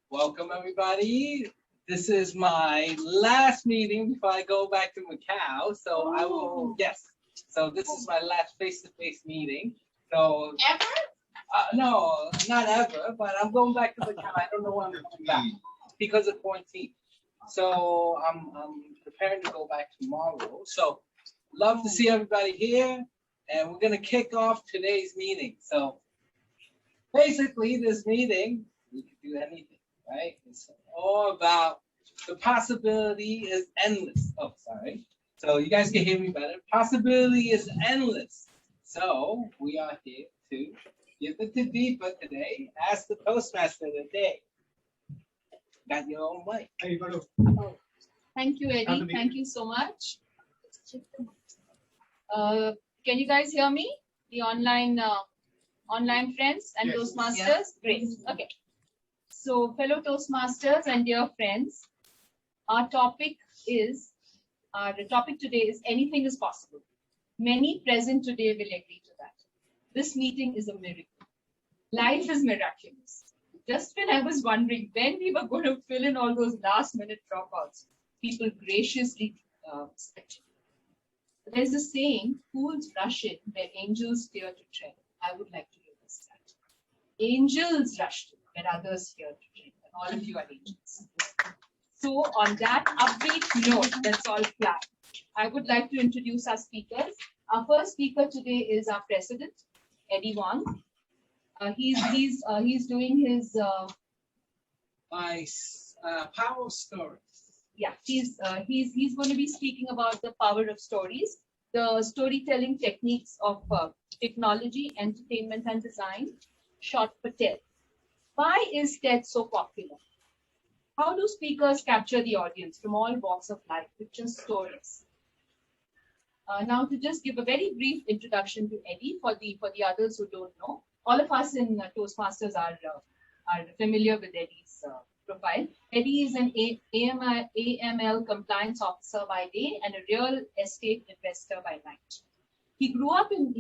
Welcome, everybody. This is my last meeting before I go back to Macau. So I will, yes. So this is my last face-to-face meeting. So Ever? no, not ever, but I'm going back to Macau. I don't know when I'm coming back because of quarantine. So I'm preparing to go back tomorrow. So love to see everybody here. And we're going to kick off today's meeting. So basically, this meeting, we can do anything, right? It's all about the possibility is endless. Oh, sorry. So you guys can hear me better. Possibility is endless. So we are here to give it to Deepa today. Ask the Toastmaster today. Got your own mic. Oh, thank you, Eddie. Thank you so much. Can you guys hear me? The online friends and Yes. Toastmasters? Yes. Great. Okay. So, fellow Toastmasters and dear friends, our topic today is anything is possible. Many present today will agree to that. This meeting is a miracle. Life is miraculous. Just when I was wondering when we were going to fill in all those last minute dropouts, people graciously stepped in. There's a saying, fools rush in where angels fear to tread. I would like to give us that. Angels rushed in where others fear to tread. And all of you are angels. So on that upbeat note, let's all clap. I would like to introduce our speakers. Our first speaker today is our president, Eddie Wong. He's doing his Power stories. yeah, he's going to be speaking about the power of stories, the storytelling techniques of technology, entertainment, and design. Short for TED. Why is TED so popular? How do speakers capture the audience from all walks of life with just stories? Now, to just give a very brief introduction to Eddie for the others who don't know, all of us in Toastmasters are familiar with Eddie's profile. Eddie is an AML compliance officer by day and a real estate investor by night. He grew up in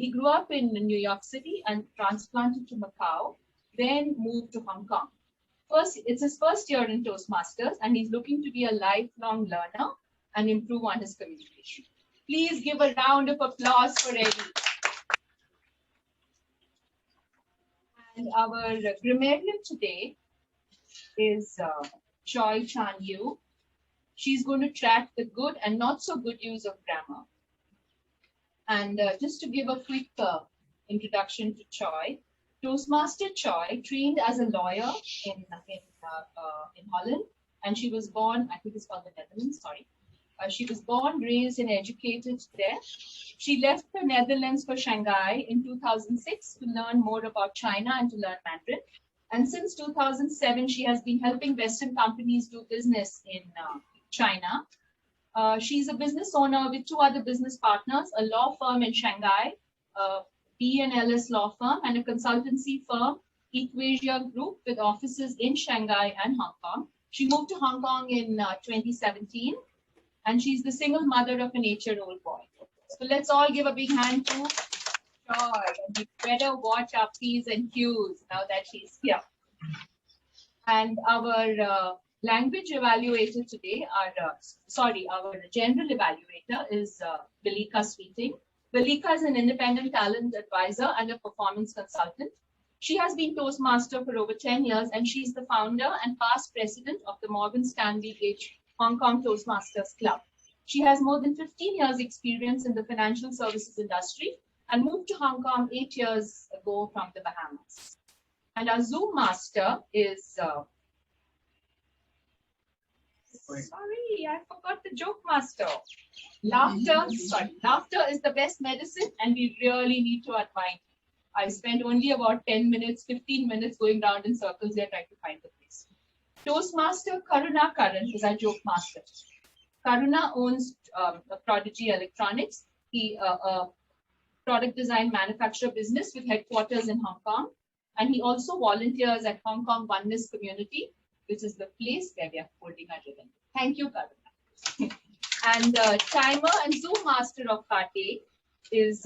New York City and transplanted to Macau, then moved to Hong Kong. It's his first year in Toastmasters, and he's looking to be a lifelong learner and improve on his communication. Please give a round of applause for Eddie. And our grammarian today is Choi Chan Yu. She's going to track the good and not so good use of grammar. And just to give a quick introduction to Choi, Toastmaster Choi trained as a lawyer in Holland, and she was born, I think it's called the Netherlands, sorry. She was born, raised, and educated there. She left the Netherlands for Shanghai in 2006 to learn more about China and to learn Mandarin. And since 2007, she has been helping Western companies do business in China. She's a business owner with two other business partners, a law firm in Shanghai, B&LS law firm, and a consultancy firm, Equasia Group, with offices in Shanghai and Hong Kong. She moved to Hong Kong in 2017, and she's the single mother of an 8-year-old boy. So let's all give a big hand to Joy. And we better watch our P's and Q's now that she's here. And our language evaluator today, our general evaluator is Belika Sweeting. Belika is an independent talent advisor and a performance consultant. She has been Toastmaster for over 10 years, and she's the founder and past president of the Morgan Stanley H Hong Kong Toastmasters Club. She has more than 15 years experience in the financial services industry and moved to Hong Kong 8 years ago from the Bahamas. And our Zoom master is, sorry, I forgot the joke master. Laughter is the best medicine, and we really need to unwind. I spent only about 10 minutes, 15 minutes going round in circles here trying to find the place. Toastmaster Karuna Karan is our joke master. Karuna owns Prodigy Electronics. He a product design manufacturer business with headquarters in Hong Kong. And he also volunteers at Hong Kong Oneness Community, which is the place where we are holding our ribbon. Thank you, Karuna. And timer and Zoom master of Kate is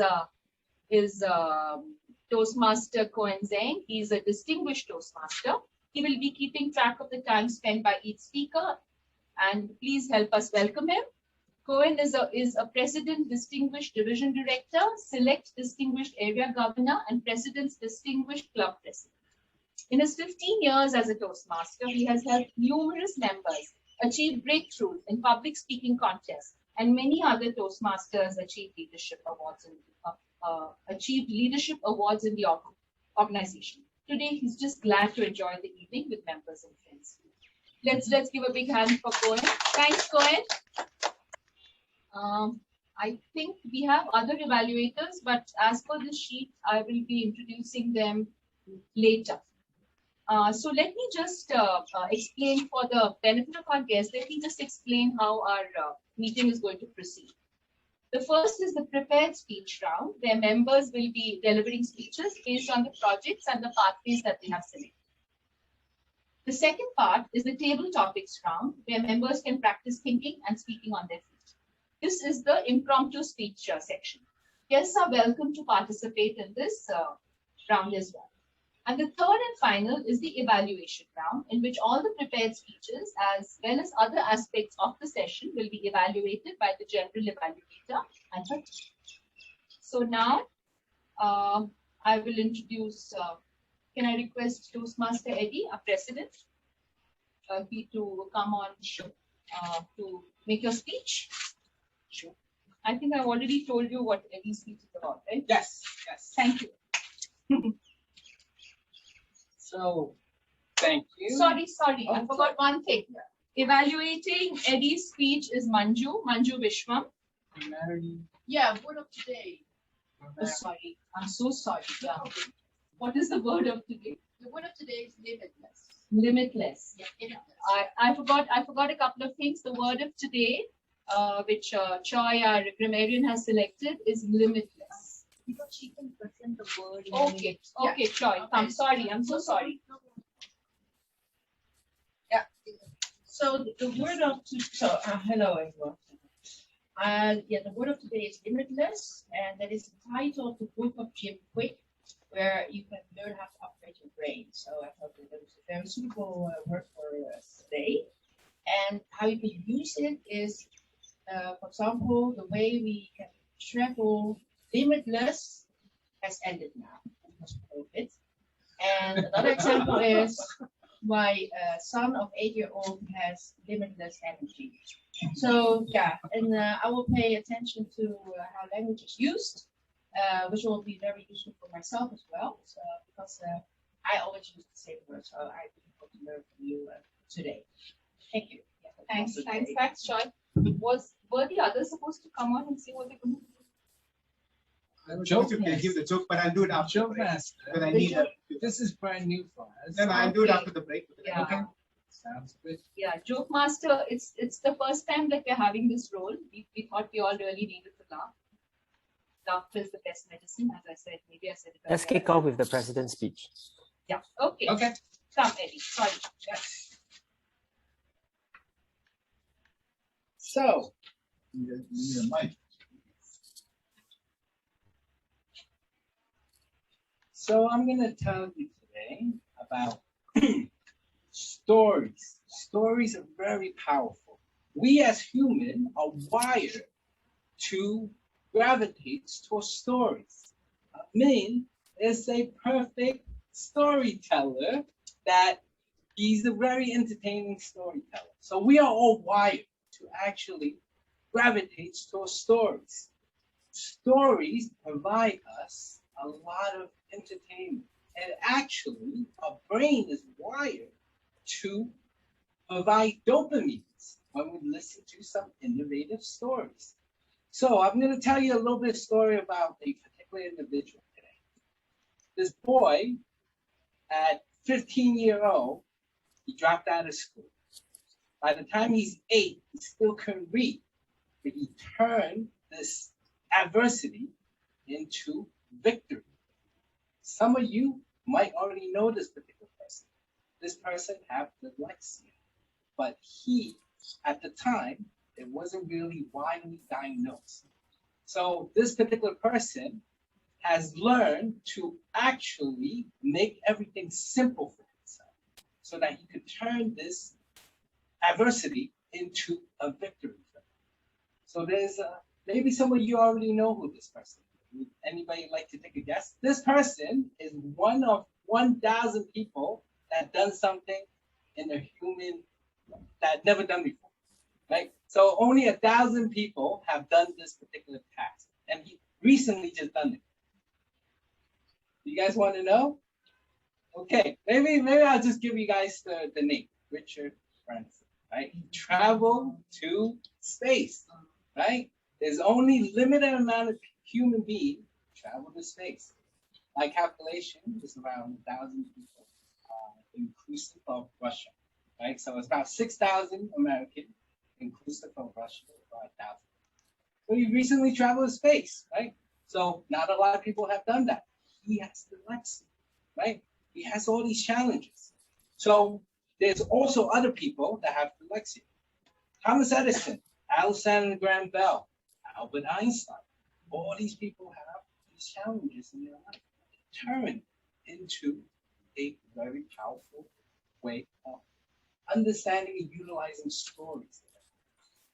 Toastmaster Cohen Zhang. He's a distinguished Toastmaster. He will be keeping track of the time spent by each speaker, and please help us welcome him. Cohen is a President Distinguished Division Director, Select Distinguished Area Governor, and President's Distinguished Club President. In his 15 years as a Toastmaster, he has helped numerous members achieve breakthroughs in public speaking contests, and many other Toastmasters achieved leadership awards in the organization. Today, he's just glad to enjoy the evening with members and friends. Let's give a big hand for Cohen. Thanks, Cohen. I think we have other evaluators, but as per the sheet, I will be introducing them later. So let me just explain, for the benefit of our guests, let me just explain how our meeting is going to proceed. The first is the prepared speech round, where members will be delivering speeches based on the projects and the pathways that they have selected. The second part is the table topics round, where members can practice thinking and speaking on their feet. This is the impromptu speech section. Guests are welcome to participate in this round as well. And the third and final is the evaluation round, in which all the prepared speeches, as well as other aspects of the session, will be evaluated by the general evaluator and her team. So now I will introduce, can I request Toastmaster Eddie, our president, to come on to make your speech? Sure. I think I've already told you what Eddie's speech is about, right? Yes, yes. Thank you. So, thank you. Sorry, I forgot one thing. Evaluating Eddie's speech is Manju Vishwam. Yeah, word of today. Oh, sorry, I'm so sorry. Yeah. What is the word of today? The word of today is limitless. Limitless. Yeah, limitless. I forgot a couple of things. The word of today, which Choi, our grammarian, has selected, is limitless. Because she can present the word. Okay, okay, Choi. Okay. I'm sorry. I'm so sorry. Yeah. So the word of hello everyone. The word of today is limitless, and that is the title of the book of Jim Quick, where you can learn how to operate your brain. So I thought that was a very suitable word for us today. And how you can use it is, for example, the way we can travel limitless has ended now because of COVID. And another example is my son of 8-year-old has limitless energy. So yeah, and I will pay attention to how language is used, which will be very useful for myself as well. So because I always use the same word, so I really hope to learn from you today. Thank you. Yeah, Thanks, Choi. Were the others supposed to come on and see what they're going to do? I was going to give the joke, but I'll do it after the break. But I need this is brand new for us. Then I'll do it after the break. Yeah. Okay. Sounds good. Yeah, Joke Master, it's the first time that we're having this role. We thought we all really needed to laugh. Laughter is the best medicine, as I said. Maybe I said it earlier. Let's kick off with the president's speech. Yeah, okay. Okay. Come, Eddie. Sorry. So, You need a mic. So I'm going to tell you today about stories. Stories are very powerful. We as humans are wired to gravitate towards stories. Min is a perfect storyteller that he's a very entertaining storyteller. So we are all wired to actually gravitate towards stories. Stories provide us a lot of entertainment. And actually, our brain is wired to provide dopamines when we listen to some innovative stories. So I'm going to tell you a little bit of story about a particular individual today. This boy, at 15 years old, he dropped out of school. By the time he's 8, he still couldn't read, but he turned this adversity into victory. Some of you might already know this particular person. This person had dyslexia, but he, at the time, it wasn't really widely diagnosed. So this particular person has learned to actually make everything simple for himself. so that he could turn this adversity into a victory. So there's maybe some of you already know who this person is. Would anybody like to take a guess? This person is one of 1,000 people that done something in a human that never done before, right? So only 1,000 people have done this particular task, and he recently just done it. You guys want to know? Okay, maybe I'll just give you guys the name, Richard Branson, right? He traveled to space, right? There's only limited amount of human beings travel to space. My calculation is around 1,000 people, inclusive of Russia, right? So it's about 6,000 American, inclusive of Russia, about 1,000. So he recently traveled to space, right? So not a lot of people have done that. He has the Lexi, right? He has all these challenges. So there's also other people that have dyslexia. Thomas Edison, Alexander Graham Bell, Albert Einstein. All these people have these challenges in their life. Turn into a very powerful way of understanding and utilizing stories.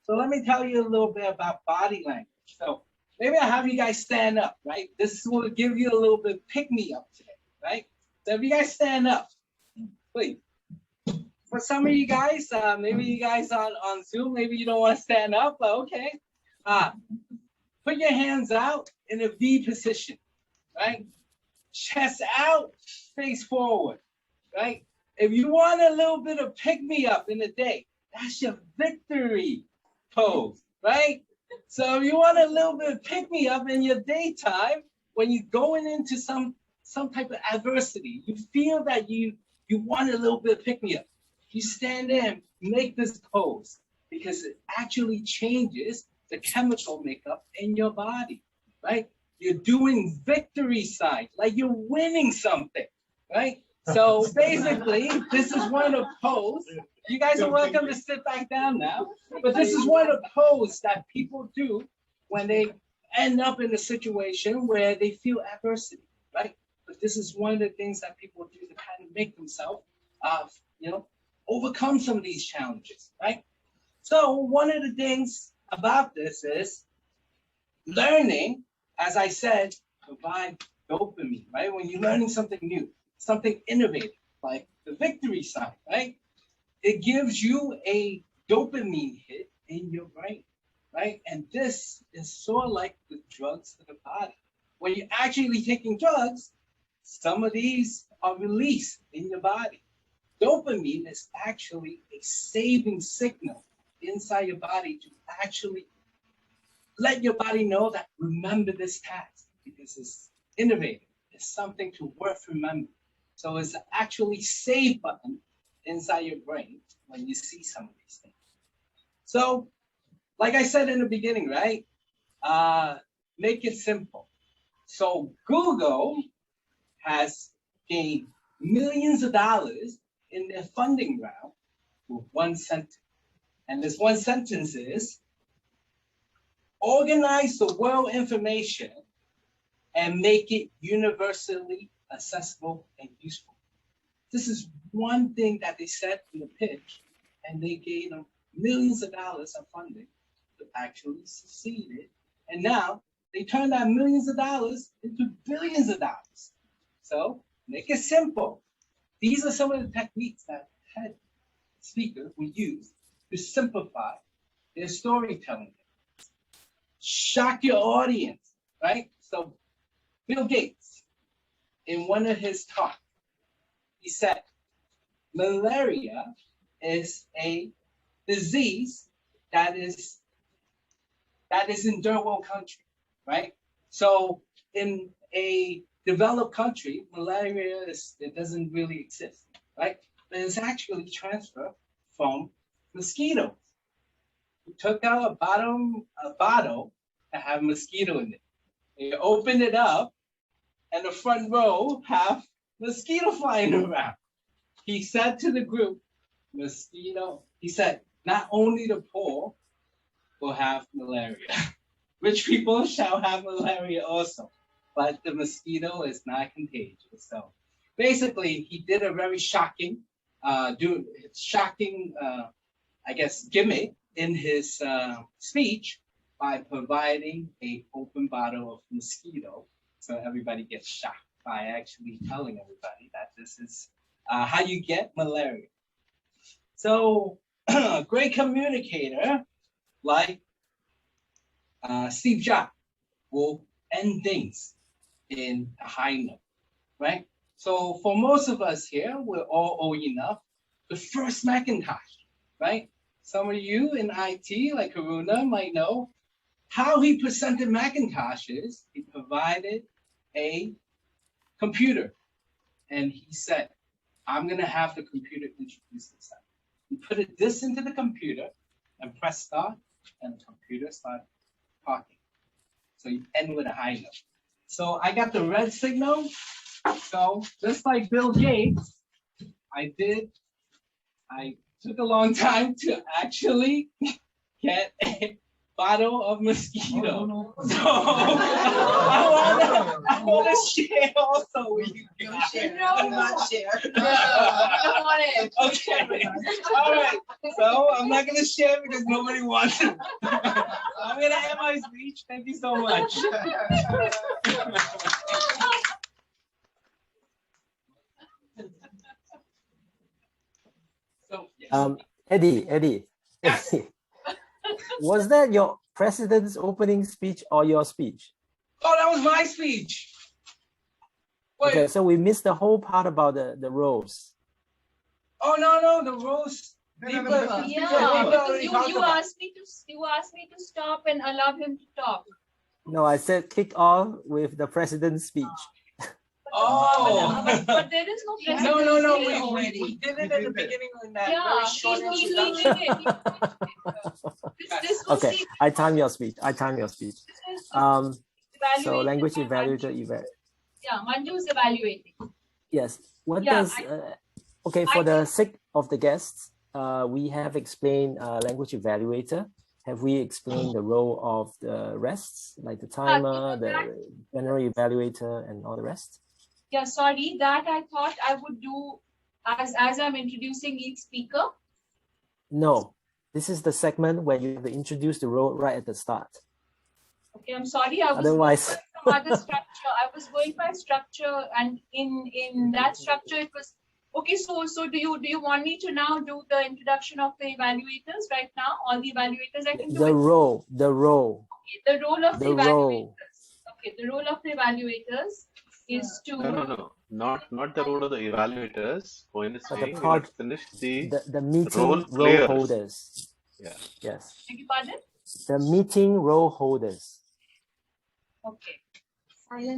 So let me tell you a little bit about body language. So maybe I'll have you guys stand up, right? This will give you a little bit of pick me up today, right? So if you guys stand up, please. For some of you guys, maybe you guys on Zoom, maybe you don't want to stand up, but okay. Put your hands out in a V position, right? Chest out, face forward, right? If you want a little bit of pick me up in the day, that's your victory pose, right? So if you want a little bit of pick me up in your daytime, when you're going into some type of adversity, you feel that you want a little bit of pick me up. You stand there and make this pose because it actually changes the chemical makeup in your body, right? You're doing victory signs, like you're winning something, right? So basically, this is one of the poses. You guys are welcome to sit back down now, but this is one of the poses that people do when they end up in a situation where they feel adversity, right? But this is one of the things that people do to kind of make themselves, overcome some of these challenges, right? So one of the things about this is learning, as I said, provide dopamine, right? When you're learning something new, something innovative, like the victory sign, right? It gives you a dopamine hit in your brain, right? And this is sort of like the drugs to the body. When you're actually taking drugs, some of these are released in your body. Dopamine is actually a saving signal inside your body to actually let your body know that remember this task because it's innovative. It's something to worth remembering. So it's actually save button inside your brain when you see some of these things. So, like I said in the beginning, right? Make it simple. So Google has gained millions of dollars in their funding round with one sentence. And this one sentence is, organize the world information and make it universally accessible and useful. This is one thing that they said in the pitch, and they gave them millions of dollars of funding to actually succeed it. And now they turned that millions of dollars into billions of dollars. So make it simple. These are some of the techniques that head speakers will use to simplify their storytelling. Shock your audience, right? So Bill Gates, in one of his talks, he said, malaria is a disease that is in third world country, right? So in a developed country, malaria it doesn't really exist, right? But it's actually transferred from mosquitoes. We took out a bottle that have mosquito in it. And you open it up, and the front row have mosquito flying around. He said to the group, mosquito, he said, not only the poor will have malaria, rich people shall have malaria also, but the mosquito is not contagious. So basically, he did a very shocking do shocking, I guess, gimmick in his speech by providing a open bottle of mosquito, so everybody gets shocked by actually telling everybody that this is how you get malaria. So, great communicator like Steve Jobs will end things in a high note, right? So for most of us here, we're all old enough. The first Macintosh, right? Some of you in IT, like Karuna, might know how he presented Macintoshes. He provided a computer, and he said, I'm gonna have the computer introduce itself. He put this into the computer and press start, and the computer started talking. So you end with a high note. So I got the red signal. So just like Bill Gates, I took a long time to actually get a bottle of mosquito. So I want to share also with you guys. Not share. I don't want it. Okay. All right. So I'm not going to share because nobody wants it. I'm going to end my speech. Thank you so much. So, yes. Eddie, Yes. was that your president's opening speech or your speech? Oh, that was my speech. Wait. Okay, so we missed the whole part about the roles. Oh no, the rules. Yeah, already because you talked about. asked me to stop and allow him to talk. No, I said kick off with the president's speech. Oh. But there is no No, president. we did it at the beginning in that Yeah, very short he introduction. did it. This was Okay, the- I time your speech. this is So evaluated language by evaluator, Manju. Yeah, Manju is evaluating. yes. What Yeah, does okay, for I the sake of the guests, we have explained language evaluator. Have we explained the role of the rests, like the timer, the general evaluator, and all the rest? Yeah, sorry, that I thought I would do as I'm introducing each speaker. No, this is the segment where you have to introduce the role right at the start. Okay, I'm sorry, I was Otherwise, going by some other structure. I was going by structure, and in that structure it was okay. So do you want me to now do the introduction of the evaluators right now? All the evaluators I can do the it. role. Okay, the role of the role. evaluators. Okay, the role of the evaluators is to No. Not the role of the evaluators. Point is But the saying we part- have finished the the meeting role role players. holders. Yeah. Yes, beg your pardon? the meeting role holders. Okay.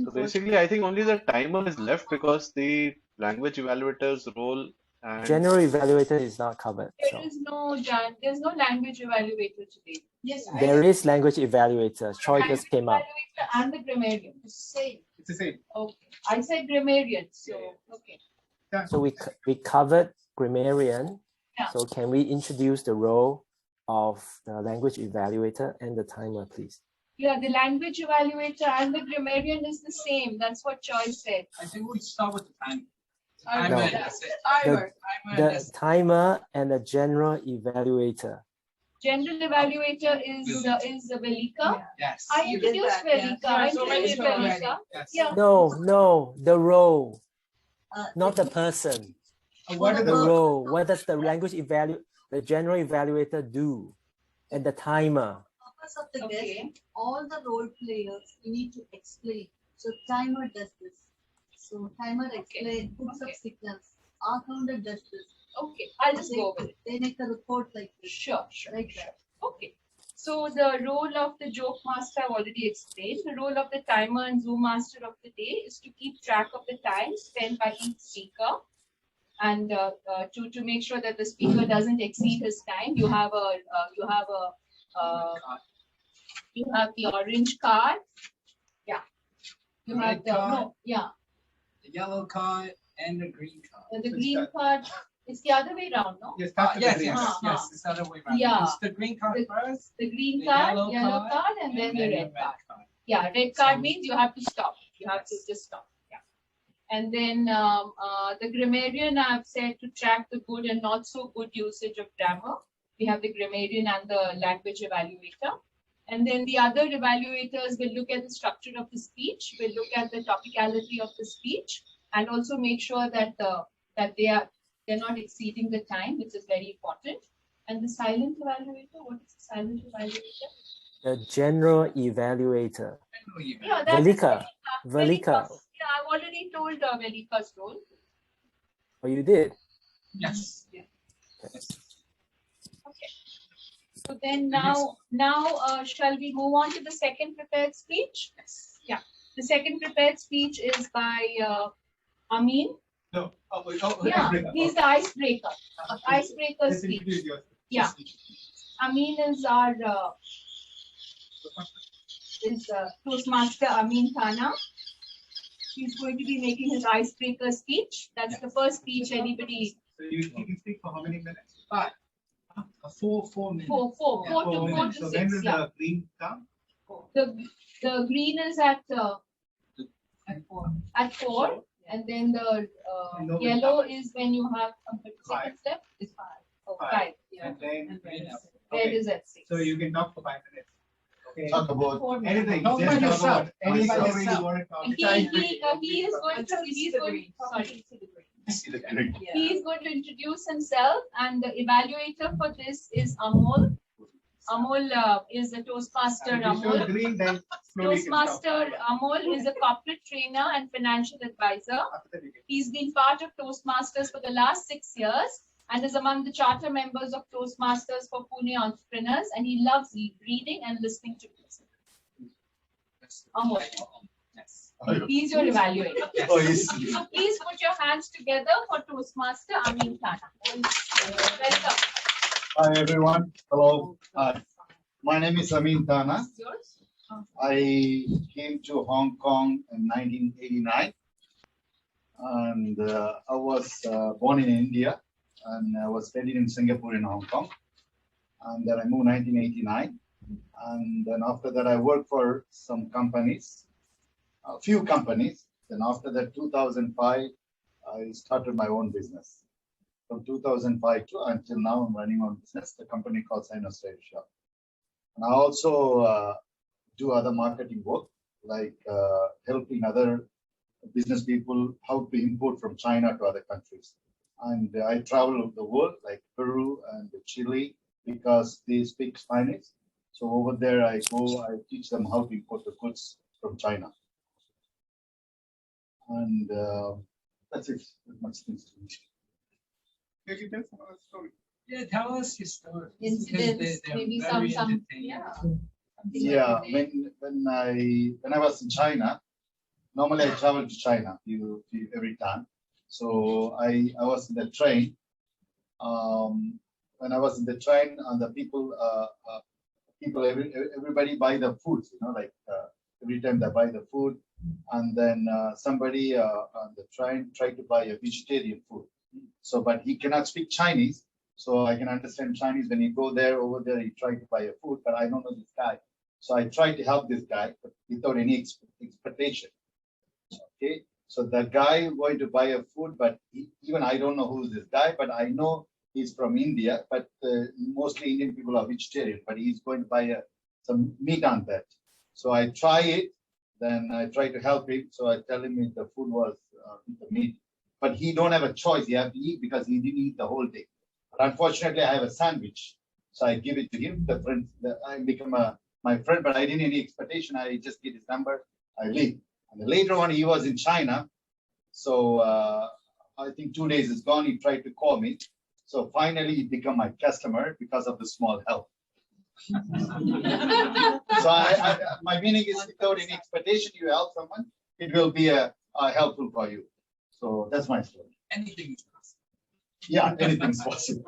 So basically, I think only the timer is left because the language evaluator's role and General evaluator is not covered. So There's no language evaluator today. Yes, there is language evaluator. Choi just came up. Evaluator and the grammarian. Same. It's the same. Okay. I said grammarian, so okay. So we covered grammarian. Yeah. So can we introduce the role of the language evaluator and the timer, please? Yeah, the language evaluator and the grammarian is the same. That's what Choi said. I think we start with the time. I No. know That's it. Timer. The timer and the general evaluator. General evaluator is Velika. Yes. I You did introduced that, yeah. Velika. I So introduced many already. Velika. Yes. Yeah. No, the role, not the person. What are The the role. What does the the general evaluator do? And the timer. Purpose of the Okay. guest, all the role players, you need to explain. So timer does this. So timer explain, puts up Okay. signals. Our counter does this. Okay. I'll just go with it. They make a report like this. Sure. Like that. Okay. So the role of the joke master I've already explained. The role of the timer and Zoom master of the day is to keep track of the time spent by each speaker, and to make sure that the speaker doesn't exceed his time. You have the orange card. Yeah. You have Red card. the The yellow card and the green card. the green card. It's the other way around, no? Yes, Yes, it's the other way around. Yeah. It's the green card first. The green The card, yellow yellow card, card, and then the red card. card. Yeah, red card So- means you have to stop. You have to just stop. Yeah. And then the grammarian I've said to track the good and not so good usage of grammar. We have the grammarian and the language evaluator. And then the other evaluators will look at the structure of the speech, will look at the topicality of the speech, and also make sure that they're not exceeding the time, which is very important. And the silent evaluator, what is the silent evaluator? The general evaluator. Yeah, that's Velika. Yeah, I've already told Velika's role. Oh, you did? Yes. Yeah. Okay. So then now, shall we move on to the second prepared speech? Yes. Yeah. The second prepared speech is by Amin. No. Yeah, he's the icebreaker. Icebreaker Let's speech. introduce yourself. Yeah. Amin is our Toastmaster Amin Thana. He's going to be making his icebreaker speech. That's the first speech anybody. So you can speak for how many minutes? 5. 4 minutes. Four to So when 6. will Yeah. the green come? The green is at 4, and then the yellow is when you have second step is 5. Oh, 5. Yeah. And then Red is at 6. so you can talk for 5 minutes. Okay. Talk about 4 minutes. Anything. Talk Just about talk yourself. about any Talk about story you yourself. want to talk. He is going to see the grid. he is going to introduce himself, and the evaluator for this is Amol. Amol is a Toastmaster. If you show Amol. green, then slowly you can stop. Toastmaster Amol is a corporate trainer and financial advisor. After that you can- He's been part of Toastmasters for the last 6 years and is among the charter members of Toastmasters for Pune entrepreneurs. And he loves reading and listening to music. Amol, Yes. he's your evaluator. Oh, yes. So please put your hands together for Toastmaster Amin Thana. Welcome. Hi, everyone. Hello. My name is Amin Thana. It's yours. I came to Hong Kong in 1989. And I was born in India and I was studied in Singapore and Hong Kong. And then I moved 1989. And then after that, I worked for some companies, a few companies. Then after that, 2005, I started my own business. From 2005 to until now, I'm running on business, the company called Toastmasters. And I also do other marketing work, like helping other business people how to import from China to other countries. And I travel the world, like Peru and Chile, because they speak Spanish. So over there, I go, I teach them how to import the goods from China. And that's it. Not much things to mention. Can you tell some other story? Yeah, tell us your story. Incidents, maybe some, yeah. Yeah, when I was in China, normally I travel to China every time. So I was in the train. When I was in the train, and the people everybody buy the food, like every time they buy the food, and then somebody on the train tried to buy a vegetarian food. So, but he cannot speak Chinese, so I can understand Chinese. When you go there, over there, he tried to buy a food, but I don't know this guy. So I tried to help this guy, but without any expectation. Okay, so the guy going to buy a food, but even I don't know who's this guy, but I know he's from India, but mostly Indian people are vegetarian, but he's going to buy some meat on that. So I try it, then I try to help him. So I tell him if the food was the meat, but he don't have a choice. He have to eat because he didn't eat the whole day. But unfortunately, I have a sandwich, so I give it to him. I become my friend, but I didn't any expectation. I just get his number. I leave. And then later on, he was in China. So I think 2 days is gone. He tried to call me. So finally, he became my customer because of the small help. So my meaning is without any expectation, you help someone, it will be helpful for you. So that's my story. Anything is possible. Yeah, anything is possible.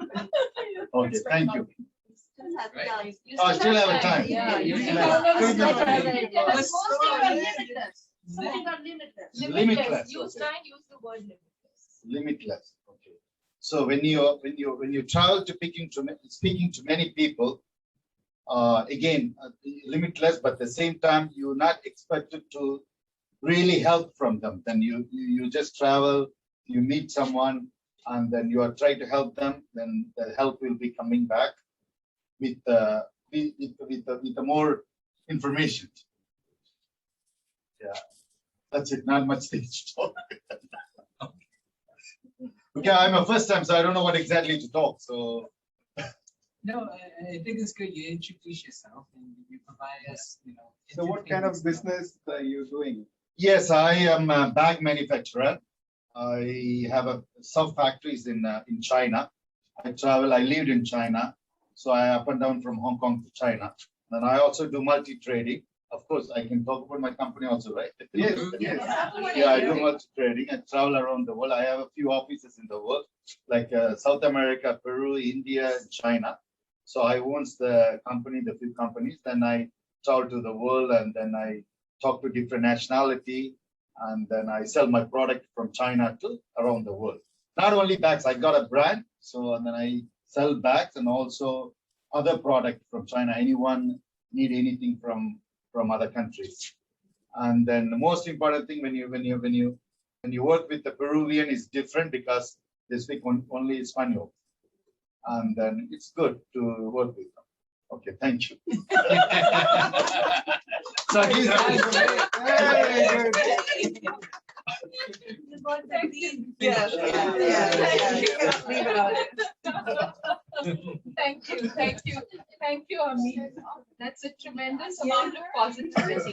Okay, thank you. Still have Right. time. I still have a time. Yeah, you still have have limitless. Something are limitless. Limitless, Use okay. time, use the word limitless. Limitless. Okay. So when you travel to speaking to many people, again limitless, but at the same time you're not expected to really help from them. Then you just travel, you meet someone, and then you are trying to help them. Then the help will be coming back with the more information. Yeah, that's it. Not much things to talk. Okay, I'm a first time, so I don't know what exactly to talk. So. No, I think it's good. You introduce yourself and you provide us, So what kind of business are you doing? Yes, I am a bag manufacturer. I have some factories in China. I lived in China, so I up and down from Hong Kong to China. And I also do multi-trading. Of course, I can talk about my company also, right? Yes. Yeah, I do multi-trading. I travel around the world. I have a few offices in the world, like South America, Peru, India, and China. So I own the few companies. Then I travel to the world, and then I talk to different nationality, and then I sell my product from China to around the world. Not only bags, I got a brand, and then I sell bags and also other product from China. Anyone need anything from other countries. And then the most important thing when you work with the Peruvian is different because they speak only Espanol. And then it's good to work with them. Okay, thank you. So he's Thank you, Amit. That's a tremendous amount of positivity.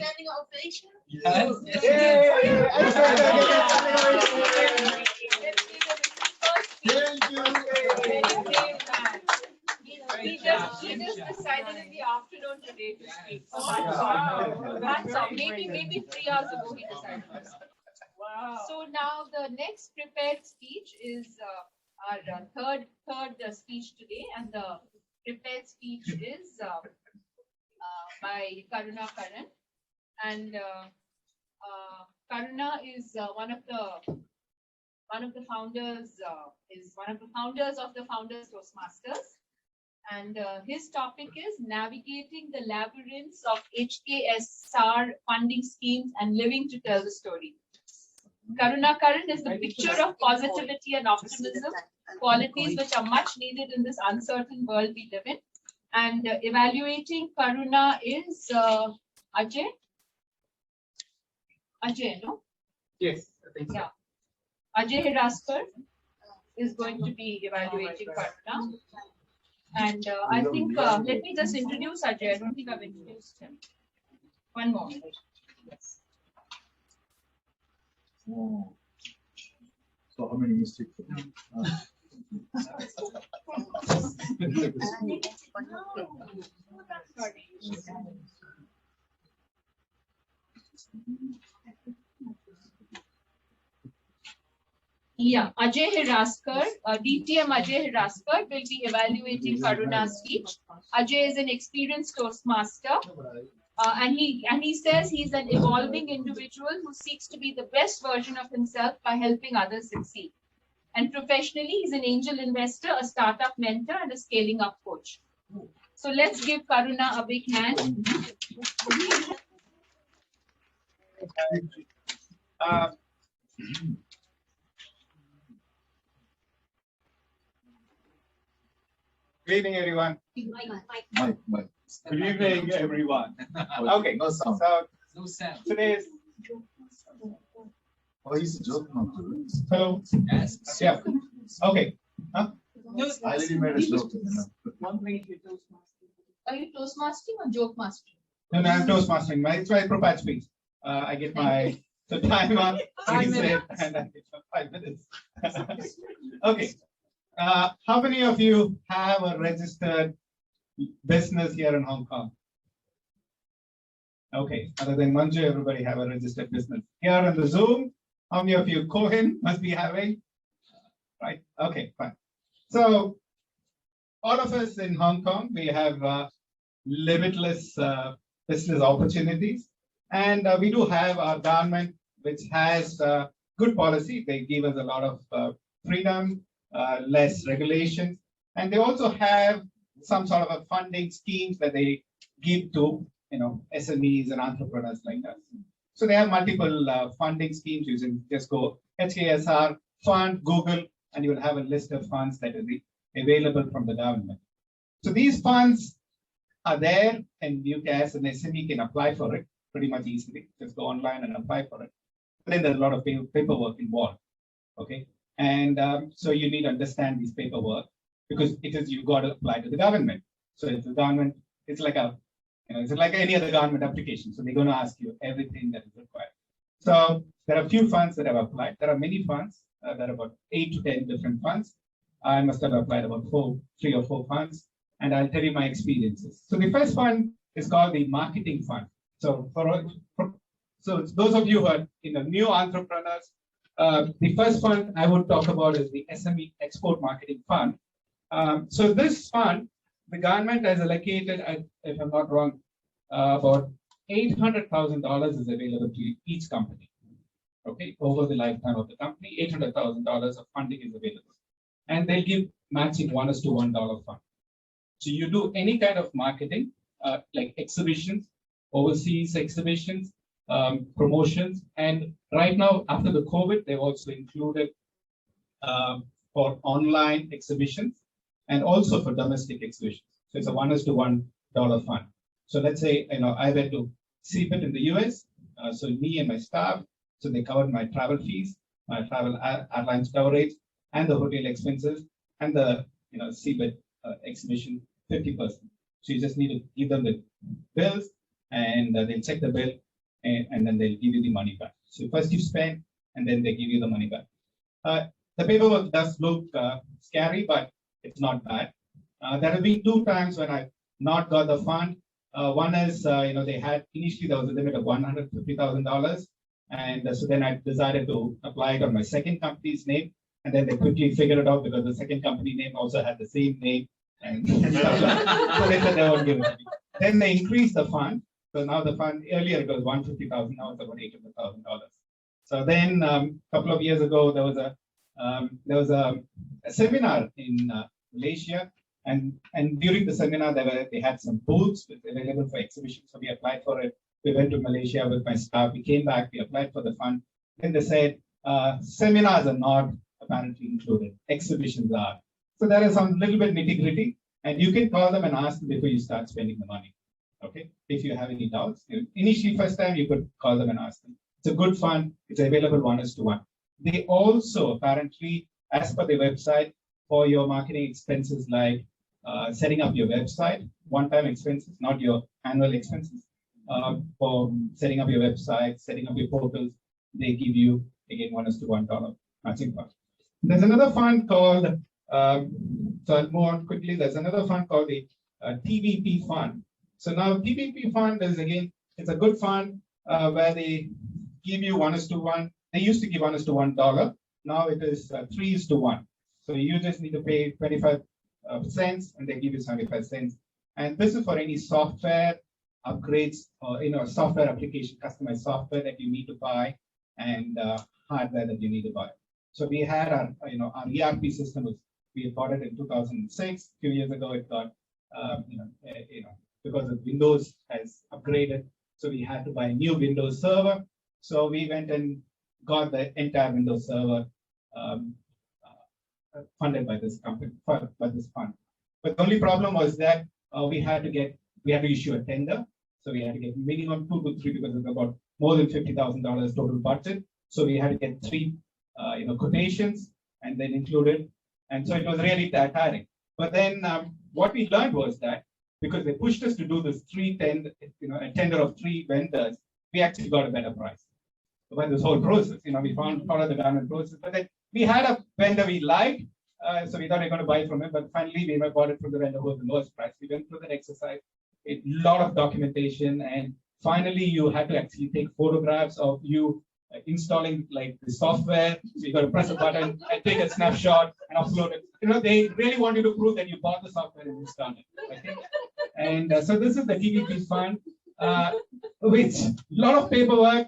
He just decided in the afternoon today to speak. Wow. Maybe 3 hours ago he decided. Wow. So now the next prepared speech is our third speech today, and the prepared speech is by Karuna Karan, and Karuna is one of the founders of the Founders Toastmasters. And his topic is navigating the labyrinths of HKSR funding schemes and living to tell the story. Karuna Karan is the picture of positivity and optimism, qualities which are much needed in this uncertain world we live in. And evaluating Karuna is Ajay. Ajay, no? Yes, I think so. Yeah. Ajay Hiraskar is going to be evaluating Karuna. And I think, let me just introduce Ajay. I don't think I've introduced him. One moment. Yes. Oh. So how many mistakes? Yeah, Ajay Hiraskar, DTM Ajay Hiraskar will be evaluating Karuna's speech. Ajay is an experienced Toastmaster, and he says he's an evolving individual who seeks to be the best version of himself by helping others succeed. And professionally, he's an angel investor, a startup mentor, and a scaling up coach. So let's give Karuna a big hand. Good evening, everyone. Mike. Good evening, everyone. Okay, No sound. so no sound. today's Oh, he's a joke. hello. Yes. Yeah. Okay. I already made a joke. Are you Toastmastering or joke mastering? No, I'm Toastmastering. It's my prepared speech. I get my timer, reset, and I get 5 minutes. Okay. How many of you have a registered business here in Hong Kong? Okay, other than Manju, everybody have a registered business. Here on the Zoom, how many of you Cohen must be having? Right, okay, fine. So all of us in Hong Kong, we have limitless business opportunities. And we do have our government, which has good policy. They give us a lot of freedom, less regulations. And they also have some sort of a funding schemes that they give to SMEs and entrepreneurs like us. So they have multiple funding schemes. You can just go HKSR, fund, Google, and you will have a list of funds that will be available from the government. So these funds are there, and you as an SME can apply for it pretty much easily. Just go online and apply for it. But then there's a lot of paperwork involved. Okay. And so you need to understand these paperwork because it is you got to apply to the government. So if the government, it's like it's like any other government application. So they're going to ask you everything that is required. So there are a few funds that have applied. There are many funds. There are about 8 to 10 different funds. I must have applied about 3 or 4 funds, and I'll tell you my experiences. So the first fund is called the marketing fund. So so those of you who are new entrepreneurs, the first fund I would talk about is the SME Export Marketing Fund. So this fund, the government has allocated, if I'm not wrong, about $800,000 is available to each company. Okay, over the lifetime of the company, $800,000 of funding is available, and they'll give matching $1:1 fund. So you do any kind of marketing, like exhibitions, overseas exhibitions, promotions, and right now after the COVID, they've also included for online exhibitions and also for domestic exhibitions. So it's a $1:1 fund. So let's say I went to CBIT in the US. So me and my staff, so they covered my travel fees, my travel airlines coverage, and the hotel expenses, and the CBIT exhibition 50%. So you just need to give them the bills, and they'll check the bill, and then they'll give you the money back. So first you spend, and then they give you the money back. The paperwork does look scary, but it's not bad. There have been 2 times when I've not got the fund. One is, they had initially there was a limit of $150,000, and so then I decided to apply it on my second company's name, and then they quickly figured it out because the second company name also had the same name, and so they said they won't give it to me. Then they increased the fund, so now the fund earlier it was $150,000, now it's about $800,000. So then a couple of years ago there was a seminar in Malaysia. And during the seminar, they had some booths available for exhibition. So we applied for it. We went to Malaysia with my staff. We came back. We applied for the fund. Then they said seminars are not apparently included. Exhibitions are. So there is some little bit nitty gritty, and you can call them and ask them before you start spending the money. Okay. If you have any doubts, initially first time you could call them and ask them. It's a good fund. It's available $1:1. They also apparently, as per the website, for your marketing expenses like setting up your website, one-time expenses, not your annual expenses. For setting up your website, setting up your portals, they give you, again, $1:1 matching fund. There's another fund called, so I'll move on quickly. There's another fund called the Tbp Fund. So now Tbp Fund is, again, it's a good fund where they give you $1:1. They used to give $1:1. Now it is 3:1. So you just need to pay 25 cents, and they give you 75 cents. And this is for any software upgrades or software application, customized software that you need to buy, and hardware that you need to buy. So we had our ERP system we bought it in 2006. A few years ago, it got because the Windows has upgraded, so we had to buy a new Windows server. So we went and got the entire Windows server funded by this company, by this fund. But the only problem was that we had to issue a tender. So we had to get minimum 2 to 3 because it's about more than $50,000 total budget. So we had to get 3 quotations and then included. And so it was really tiring. But then what we learned was that because they pushed us to do this a tender of 3 vendors, we actually got a better price. So by this whole process, we followed the government process. But then we had a vendor we liked, so we thought we were going to buy from him, but finally we bought it from the vendor who was the lowest price. We went through that exercise, a lot of documentation, and finally you had to actually take photographs of you installing like the software. So you got to press a button and take a snapshot and upload it. They really want you to prove that you bought the software and installed it. Okay? And so this is the Tbp Fund, which a lot of paperwork.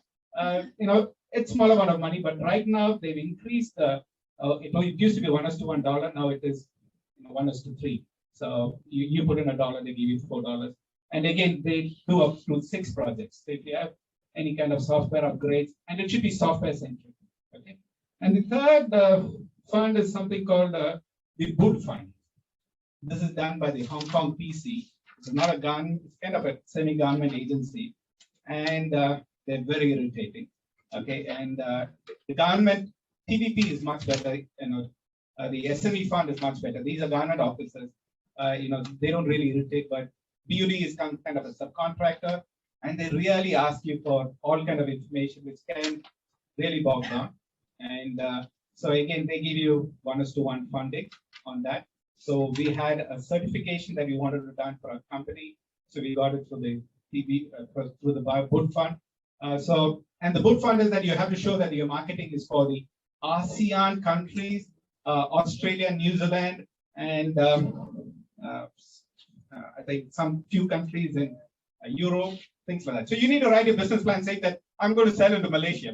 It's small amount of money, but right now they've increased it used to be $1:1. Now it is 1:3. So you put in $1, they give you $4. And again, they do up to 6 projects. So if you have any kind of software upgrades, and it should be software centric. Okay. And the third fund is something called the Boot Fund. This is done by the Hong Kong PC. It's not a gun, it's kind of a semi-government agency, and they're very irritating. Okay, and the government Tbp is much better. The SME fund is much better. These are government officers. They don't really irritate, but BUD is kind of a subcontractor, and they really ask you for all kind of information, which can really bog down. And so again, they give you 1:1 funding on that. So we had a certification that we wanted to done for our company. So we got it through the through the Boot Fund. And the Boot Fund is that you have to show that your marketing is for the ASEAN countries, Australia, New Zealand, and I think some few countries in Europe, things like that. So you need to write a business plan saying that I'm going to sell into Malaysia.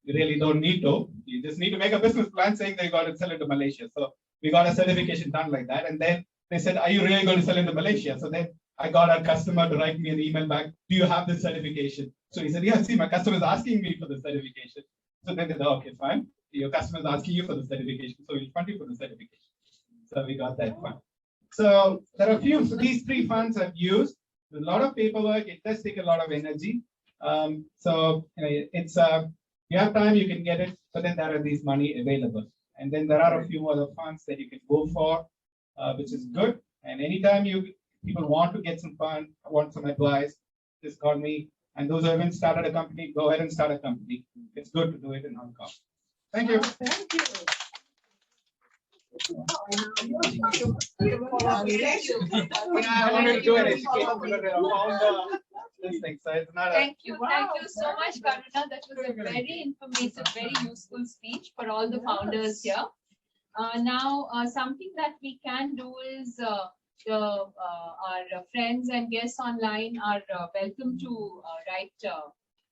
You really don't need to. You just need to make a business plan saying that you got to sell into Malaysia. So we got a certification done like that. And then they said, are you really going to sell into Malaysia? So then I got our customer to write me an email back. Do you have this certification? So he said, yeah, see, my customer is asking me for the certification. So then they said, okay, fine. Your customer is asking you for the certification. So we'll fund you for the certification. So we got that fund. So there are a few, so these three funds I've used. There's a lot of paperwork. It does take a lot of energy. It's you have time, you can get it, but then there are these money available. And then there are a few other funds that you can go for, which is good. And anytime people want to get some fund, want some advice, just call me. And those who haven't started a company, go ahead and start a company. It's good to do it in Hong Kong. Thank you. Thank you. Yeah, I wanted to do an education this thing, so it's not Thank you so much, Karuna. That was a very informative, very useful speech for all the founders here. Now, something that we can do is our friends and guests online are welcome to write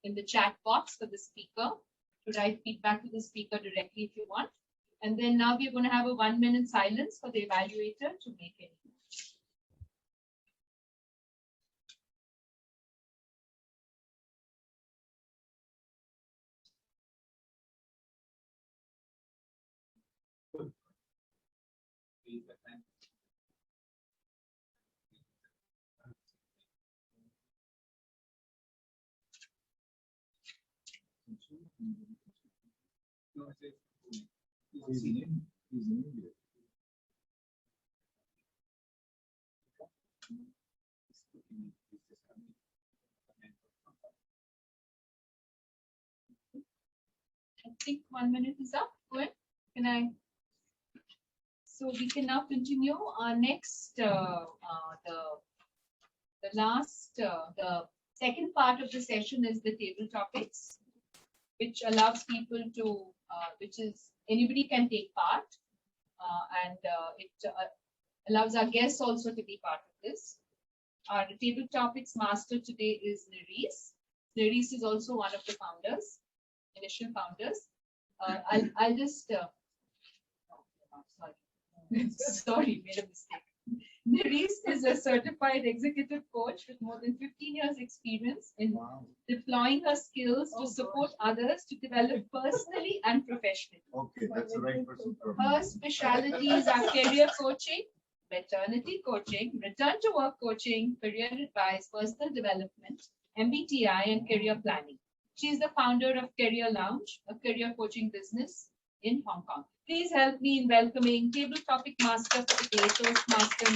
in the chat box for the speaker, to write feedback to the speaker directly if you want. And then now we're going to have a 1-minute silence for the evaluator to make any notes. I think 1 minute is up. Good. Can I? So we can now continue. Our next, the second part of the session is the table topics, which allows people to, which is anybody can take part, and it allows our guests also to be part of this. Our table topics master today is Nerys. Nerys is also one of the founders, initial founders. I'll just, sorry, made a mistake. Nerys is a certified executive coach with more than 15 years experience in deploying her skills to support others to develop personally and professionally. Okay, that's the right person. Her specialties are career coaching, maternity coaching, return to work coaching, career advice, personal development, MBTI, and career planning. She is the founder of Career Lounge, a career coaching business in Hong Kong. Please help me in welcoming table topic master for the day, Toastmaster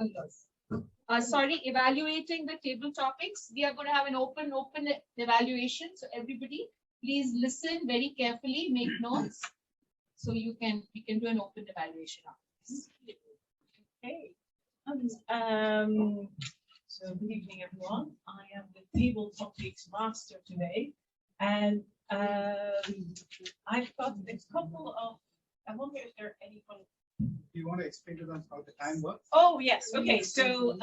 Nerys. Sorry, evaluating the table topics. We are going to have an open evaluation. So everybody, please listen very carefully, make notes. So we can do an open evaluation of this. Okay. So good evening, everyone. I am the table topics master today, and I've got a couple of. I wonder if there are anyone. Do you want to explain to them how the time works? Oh yes. Okay. So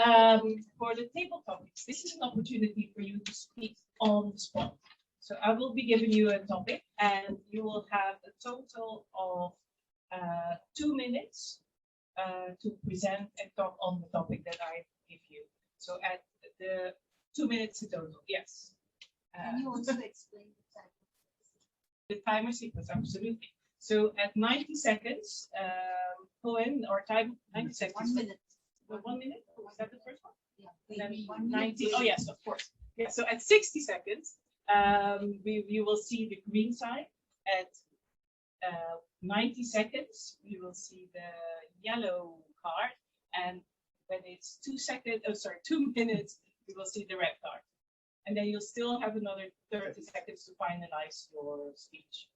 for the table topics, this is an opportunity for you to speak on the spot. So I will be giving you a topic, and you will have a total of 2 minutes to present and talk on the topic that I give you. So at the 2 minutes in total, yes. Can you also explain The timer sequence, absolutely. So at 90 seconds, Cohen, or time, 90 seconds. 1 minute? 1 minute? Was that the first one? Yeah. And then 1 minute. 90, oh yes, of course. Yeah, so at 60 seconds, you will see the green sign. At 90 seconds, you will see the yellow card. And when it's 2 minutes, you will see the red card. And then you'll still have another 30 seconds to finalize your speech.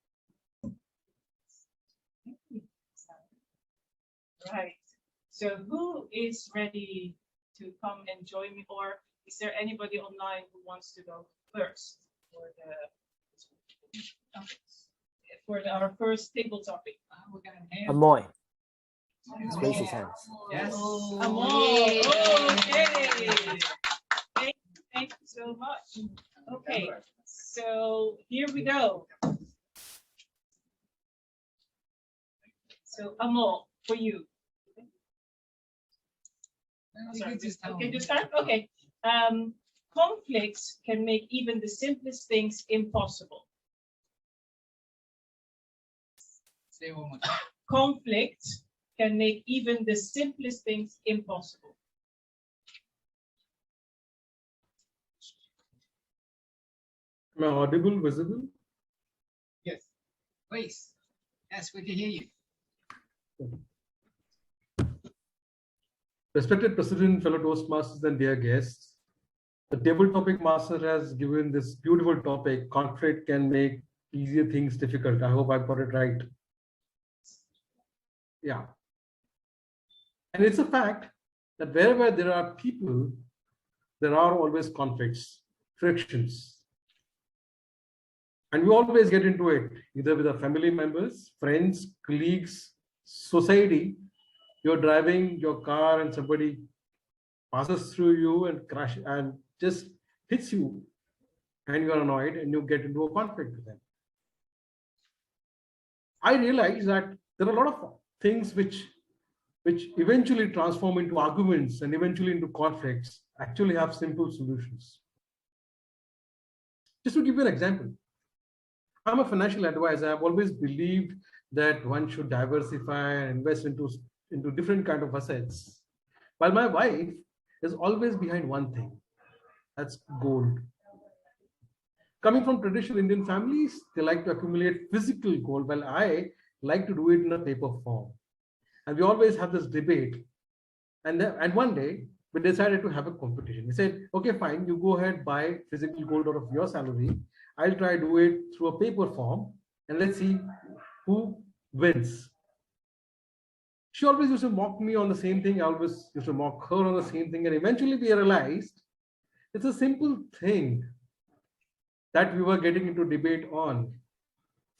Right. So who is ready to come and join me? Or is there anybody online who wants to go first for our first table topic? We're gonna have Amoy. Let's raise his hands. Yes. Amor. Okay. Thank you so much. Okay, so here we go. So Amor, for you. Sorry, okay, just start. Okay. Conflicts can make even the simplest things impossible. Say one more time. Conflict can make even the simplest things impossible. Am I audible, visible? Yes. Please. Yes, we can hear you. Respected President, fellow Toastmasters, and dear guests, the table topic master has given this beautiful topic, conflict can make easier things difficult. I hope I got it right. Yeah. And it's a fact that wherever there are people, there are always conflicts, frictions. And we always get into it, either with our family members, friends, colleagues, society. You're driving your car and somebody passes through you and crash and just hits you, and you're annoyed and you get into a conflict with them. I realize that there are a lot of things which eventually transform into arguments and eventually into conflicts, actually have simple solutions. Just to give you an example, I'm a financial advisor. I've always believed that one should diversify and invest into different kind of assets. While my wife is always behind one thing, that's gold. Coming from traditional Indian families, they like to accumulate physical gold, while I like to do it in a paper form. And we always have this debate. And one day we decided to have a competition. We said, okay, fine, you go ahead, buy physical gold out of your salary. I'll try to do it through a paper form, and let's see who wins. She always used to mock me on the same thing. I always used to mock her on the same thing. And eventually we realized it's a simple thing that we were getting into debate on.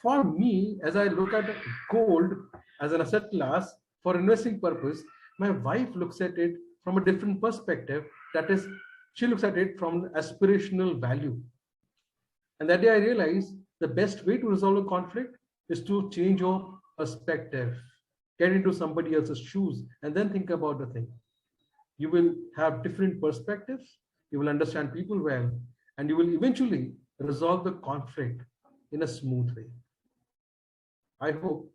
For me, as I look at gold as an asset class for investing purpose, my wife looks at it from a different perspective. That is, she looks at it from aspirational value. And that day I realized the best way to resolve a conflict is to change your perspective. Get into somebody else's shoes and then think about the thing. You will have different perspectives, you will understand people well, and you will eventually resolve the conflict in a smooth way. I hope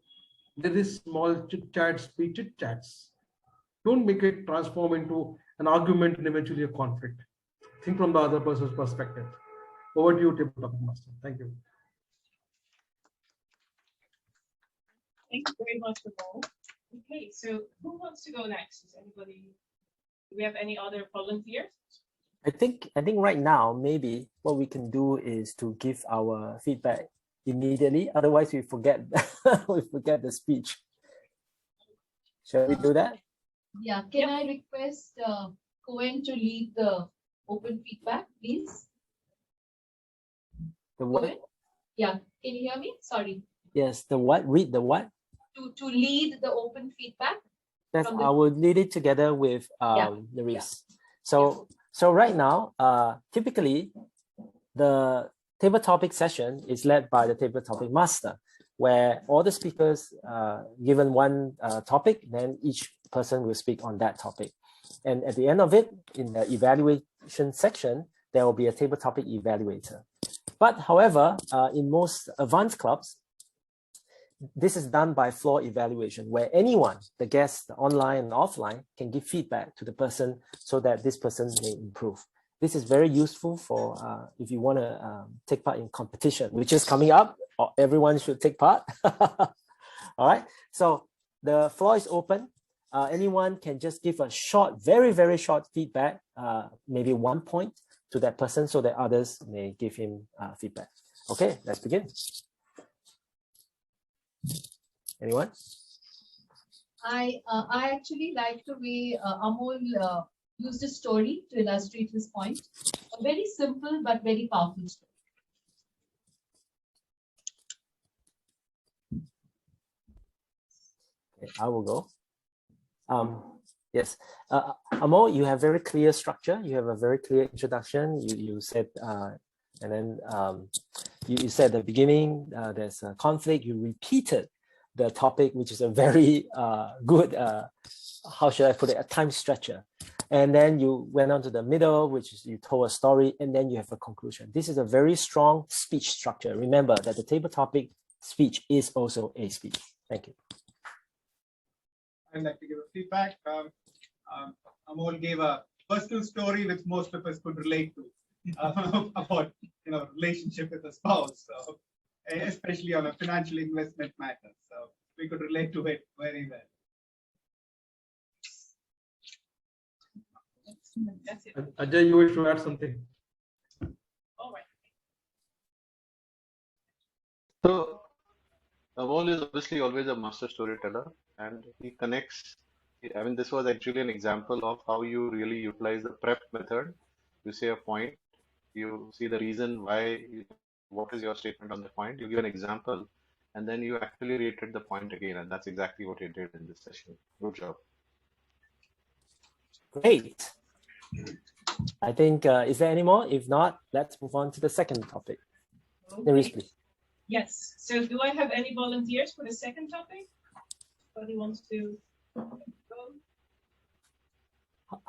that these small chit-chats be chit-chats. Don't make it transform into an argument and eventually a conflict. Think from the other person's perspective. Over to you, Table Topic Master. Thank you. Thank you very much, Ramon. Okay, so who wants to go next? Is anybody? Do we have any other volunteers? I think right now maybe what we can do is to give our feedback immediately. Otherwise, we forget we forget the speech. Shall we do that? Yeah, can I request Cohen to lead the open feedback, please? The what? Cohen? Yeah, can you hear me? Sorry. Yes, the what? Read the what? To lead the open feedback. That's, I will lead it together with Nerys. So right now, typically the table topic session is led by the table topic master, where all the speakers given one topic, then each person will speak on that topic. And at the end of it, in the evaluation section, there will be a table topic evaluator. But however, in most advanced clubs, this is done by floor evaluation, where anyone, the guests, the online and offline, can give feedback to the person so that this person may improve. This is very useful for if you want to take part in competition, which is coming up. Everyone should take part. All right. So the floor is open. Anyone can just give a short, very, very short feedback, maybe 1 point to that person so that others may give him feedback. Okay, let's begin. Anyone? I actually like the way Amol used a story to illustrate his point. A very simple but very powerful story. Okay, I will go. Yes, Amol, you have very clear structure. You have a very clear introduction. You said, and then you said at the beginning there's a conflict. You repeated the topic, which is a very good, how should I put it, a time stretcher. And then you went on to the middle, which is you told a story, and then you have a conclusion. This is a very strong speech structure. Remember that the table topic speech is also a speech. Thank you. I'd like to give a feedback. Amol gave a personal story which most of us could relate to about relationship with a spouse, so, especially on a financial investment matter. So we could relate to it very well. That's it. Ajay, you wish to add something? All right. So Amol is obviously always a master storyteller, and he connects. I mean, this was actually an example of how you really utilize the prep method. You say a point, you see the reason why, what is your statement on the point, you give an example, and then you actually reiterate the point again, and that's exactly what you did in this session. Good job. Great. I think, is there any more? If not, let's move on to the second topic. Nerys, please. Yes. So do I have any volunteers for the second topic? Anybody wants to go?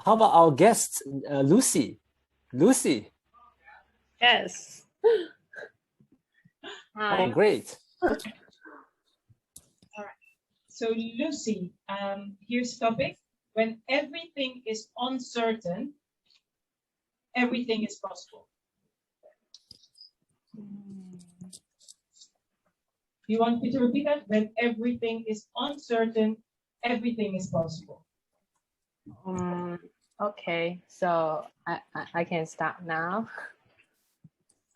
How about our guest, Lucy? Lucy. Yes. Hi. Oh, great. All right. So Lucy, here's the topic. When everything is uncertain, everything is possible. You want me to repeat that? When everything is uncertain, everything is possible. Okay, so I can start now.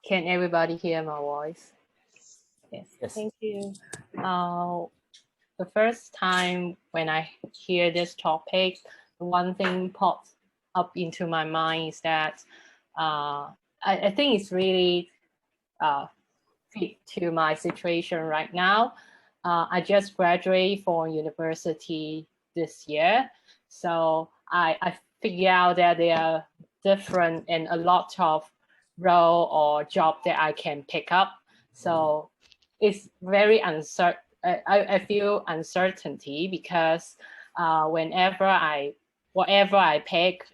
Can everybody hear my voice? Yes, thank you. The first time when I hear this topic, one thing pops up into my mind is that I think it's really fit to my situation right now. I just graduated from university this year, so I figure out that there are different and a lot of role or job that I can pick up. So it's very uncertain. I feel uncertainty because whatever I pick,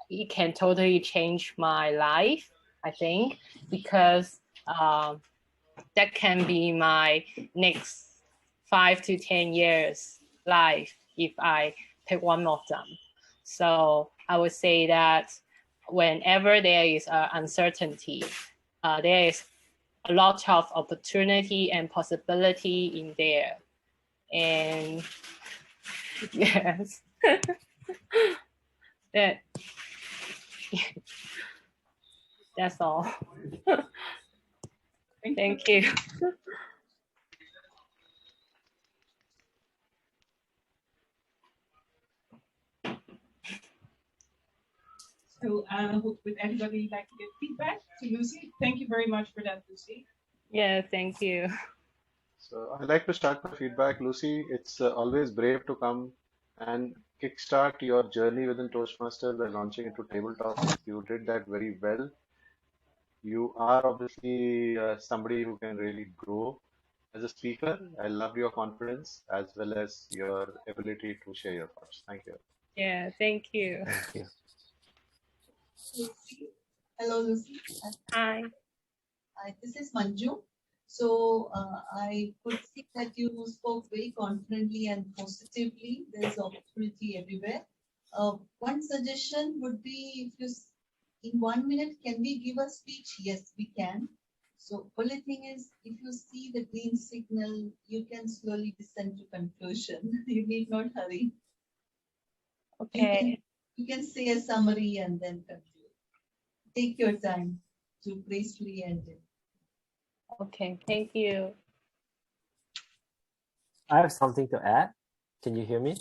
it can totally change my life, I think, because that can be my next 5 to 10 years life if I pick one of them. So I would say that whenever there is uncertainty, there is a lot of opportunity and possibility in there. And yes, that's all. Thank you. So would anybody like to give feedback to Lucy? Thank you very much for that, Lucy. Yeah, thank you. So I'd like to start my feedback, Lucy. It's always brave to come and kickstart your journey within Toastmasters by launching into tabletop. You did that very well. You are obviously somebody who can really grow as a speaker. I love your confidence as well as your ability to share your thoughts. Thank you. Yeah, thank you. Thank you. Hello, Lucy. Hi. Hi, this is Manju. So I could see that you spoke very confidently and positively. There's opportunity everywhere. One suggestion would be if you, in 1 minute, can we give a speech? Yes, we can. So only thing is, if you see the green signal, you can slowly descend to conclusion. You need not hurry. Okay. You can say a summary and then conclude. Take your time to gracefully end it. Okay. Thank you. I have something to add. Can you hear me?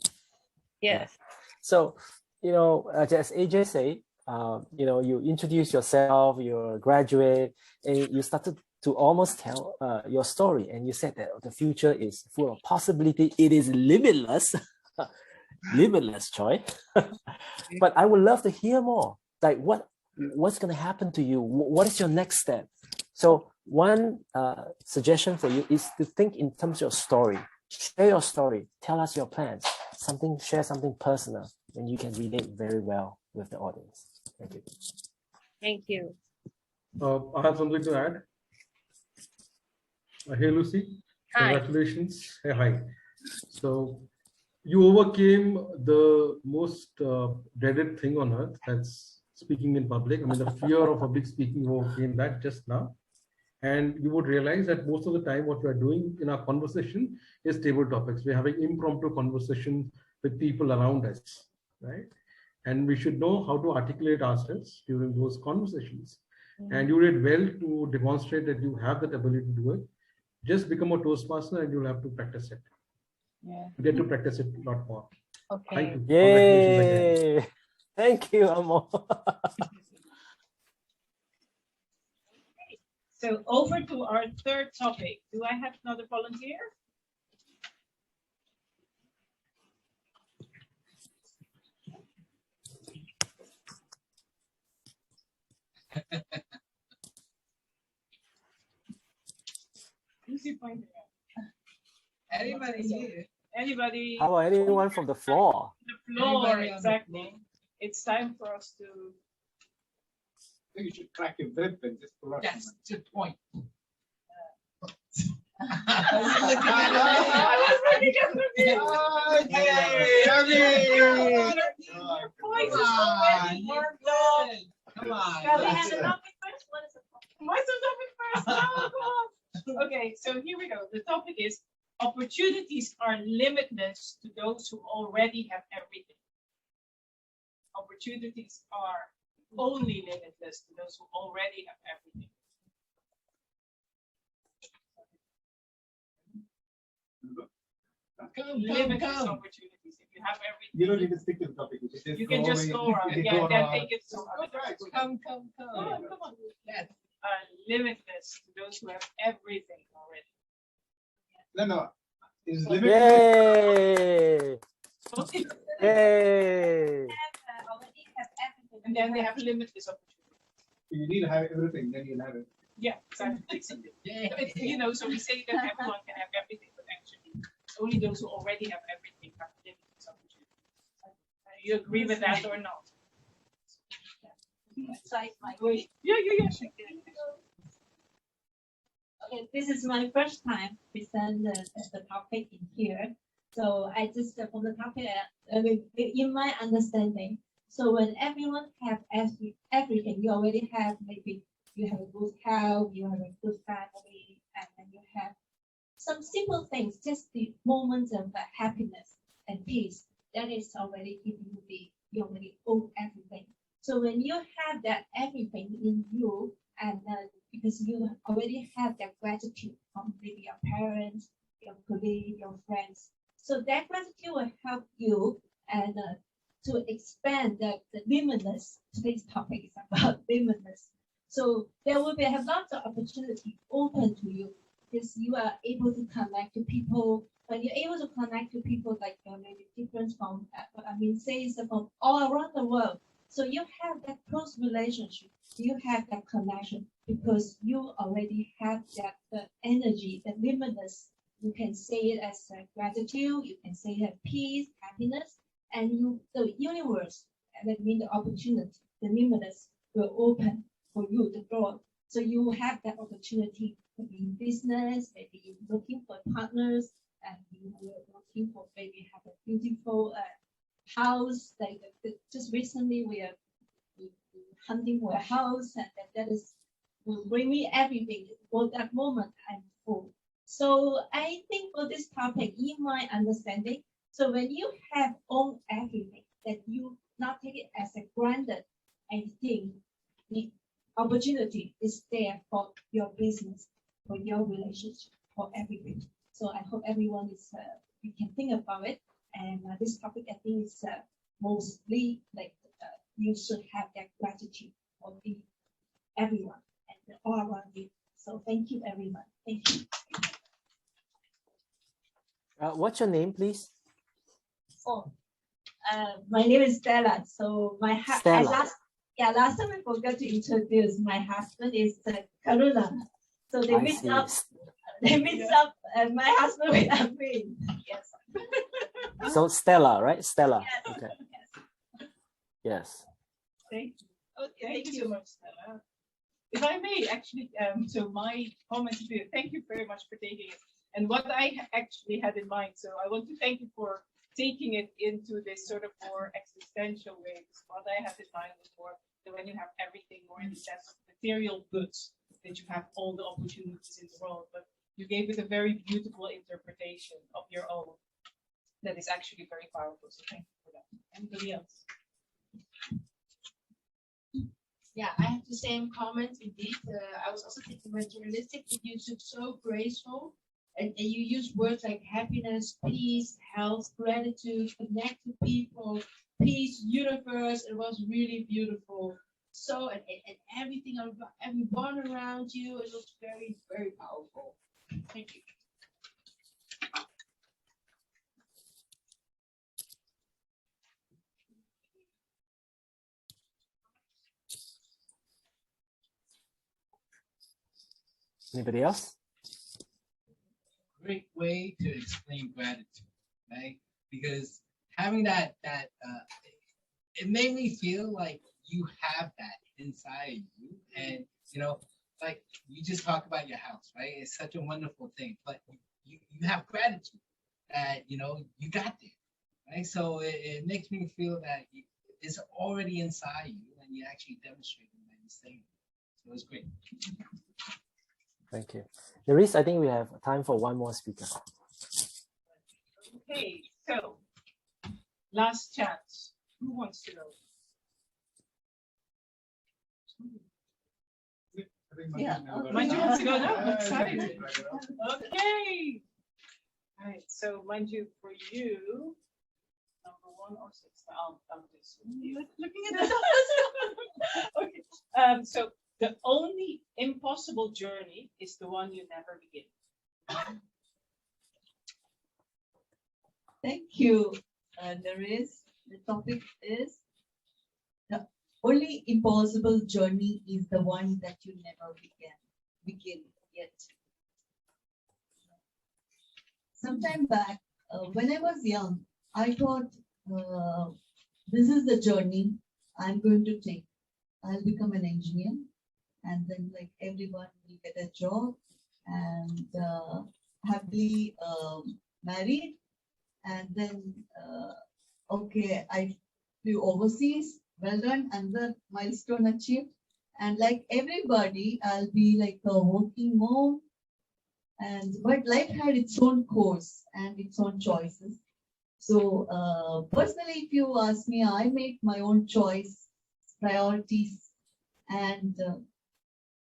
Yes. So, as AJ said, you introduce yourself, you're a graduate, and you started to almost tell your story. And you said that the future is full of possibility. It is limitless, limitless, Choi. But I would love to hear more. Like what's going to happen to you? What is your next step? So one suggestion for you is to think in terms of your story. Share your story. Tell us your plans. Share something personal, and you can relate very well with the audience. Thank you. Thank you. I have something to add. Hey, Lucy. Hi. Congratulations. Hey, hi. So you overcame the most dreaded thing on earth, that's speaking in public. I mean, the fear of public speaking, you overcame that just now. And you would realize that most of the time what we are doing in our conversation is table topics. We're having impromptu conversation with people around us, right? And we should know how to articulate ourselves during those conversations. And you did well to demonstrate that you have that ability to do it. Just become a Toastmaster and you'll have to practice it. Yeah. You get to practice it a lot more. Okay. Thank you. Yay! Congratulations again. Thank you, Amo. So over to our third topic. Do I have another volunteer? Who's he pointing at? Anybody here? Anybody? How about anyone from the floor? The floor, Anybody on the exactly. floor? It's time for us to. You should crack your whip and just pull out. Yes, to point. Come on. Shall we have the topic first? What is the topic? What's the topic first? Oh, come on. Okay, so here we go. The topic is opportunities are limitless to those who already have everything. Opportunities are only limitless to those who already have everything. Limitless opportunities. If you have everything, You don't need to stick to the topic. you can just go around. You can Yeah, go then around. take it to others. Come. Come on. Yes. Are limitless to those who have everything already. No. Is limited. Yay! Okay. Yay! Already have everything. And then they have limitless opportunities. You need to have everything, then you'll have it. Yeah, exactly. So we say that everyone can have everything, but actually only those who already have everything have limitless opportunities. You agree with that or not? Try my Wait. Yeah. Okay, this is my first time present the topic in here. So I just from the topic, in my understanding, so when everyone have everything, you already have, maybe you have a good health, you have a good family, and then you have some simple things, just the moments of happiness and peace. That is already giving you already own everything. So when you have that everything in you, and because you already have that gratitude from maybe your parents, your colleagues, your friends, so that gratitude will help you and to expand the limitless. Today's topic is about limitless. So there will have lots of opportunity open to you because you are able to connect to people. When you're able to connect to people like maybe different from, say it's from all around the world. So you have that close relationship, you have that connection because you already have that the energy, the limitless. You can say it as gratitude, you can say it as peace, happiness, and the universe, and that means the opportunity, the limitless will open for you to grow. So you have that opportunity to be in business, maybe looking for partners, and you are looking for maybe have a beautiful house. Like just recently we are hunting for a house, and that is will bring me everything. For that moment, I'm full. So I think for this topic, in my understanding, so when you have own everything, that you not take it as a granted, I think the opportunity is there for your business, for your relationship, for everything. So I hope everyone is we can think about it. And this topic, I think, is mostly like you should have that gratitude for everyone and all around you. So thank you, everyone. Thank you. What's your name, please? Oh, my name is Stella. So my Stella. last time I forgot to introduce my husband is Karuna. So they mix up. They mix up my husband with Amin. Yes. So Stella, right? Stella. Yes. Okay. Yes. Thank you. Okay, thank you so much, Stella. If I may, actually, so my comments to you, thank you very much for taking it. And what I actually had in mind, so I want to thank you for taking it into this sort of more existential way. What I had in mind was more that when you have everything more in the sense of material goods, that you have all the opportunities in the world, but you gave it a very beautiful interpretation of your own that is actually very powerful. So thank you for that. Anybody else? Yeah, I have the same comment indeed. I was also thinking when journalistic, you took so graceful, and you use words like happiness, peace, health, gratitude, connect to people, peace, universe. It was really beautiful. So and everything, everyone around you, it was very, very powerful. Thank you. Anybody else? Great way to explain gratitude, right? Because having that it made me feel like you have that inside you, and like you just talk about your house, right? It's such a wonderful thing, but you have gratitude that you got there, right? So it makes me feel that it's already inside you, and you actually demonstrate it by saying it. So it's great. Thank you. Nerys, I think we have time for one more speaker. Okay, so last chance. Who wants to go? Yeah. Manju wants to go now. I'm excited. Okay. All right. So Manju, for you, number 1 or 6. I'll just looking at this. Okay. So the only impossible journey is the one you never begin. Thank you, Nerys. The topic is the only impossible journey is the one that you never begin yet. Sometime back, when I was young, I thought this is the journey I'm going to take. I'll become an engineer, and then like everyone will get a job and happily married, and then okay, I flew overseas, well done, another milestone achieved, and like everybody, I'll be like a working mom. But life had its own course and its own choices. So personally, if you ask me, I made my own choice, priorities, and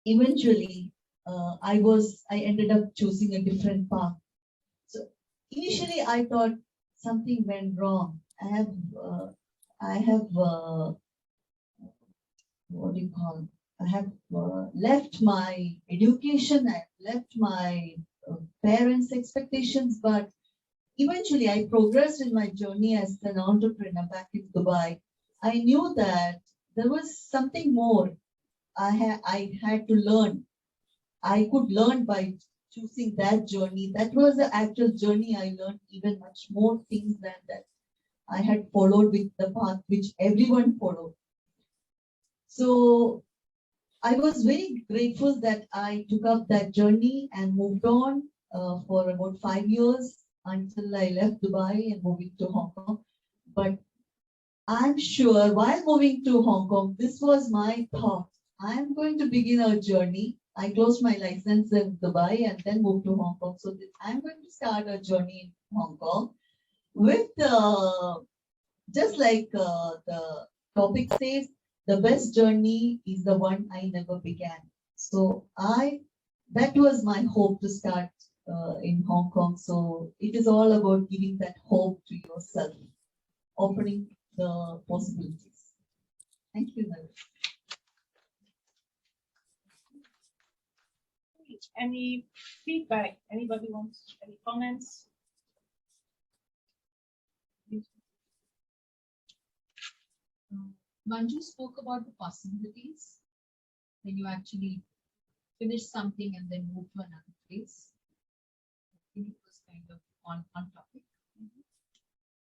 eventually I ended up choosing a different path. So initially I thought something went wrong. I have what do you call? I have left my education, I left my parents' expectations, but eventually I progressed in my journey as an entrepreneur back in Dubai. I knew that there was something more I had to learn. I could learn by choosing that journey. That was the actual journey. I learned even much more things than that I had followed with the path which everyone followed. So I was very grateful that I took up that journey and moved on for about 5 years until I left Dubai and moving to Hong Kong. But I'm sure while moving to Hong Kong, this was my thought. I'm going to begin a journey. I closed my license in Dubai and then moved to Hong Kong. So I'm going to start a journey in Hong Kong with just like the topic says, the best journey is the one I never began. So that was my hope to start in Hong Kong. So it is all about giving that hope to yourself, opening the possibilities. Thank you, Nara. Any feedback? Anybody wants any comments? Manju spoke about the possibilities when you actually finish something and then move to another place. I think it was kind of on topic.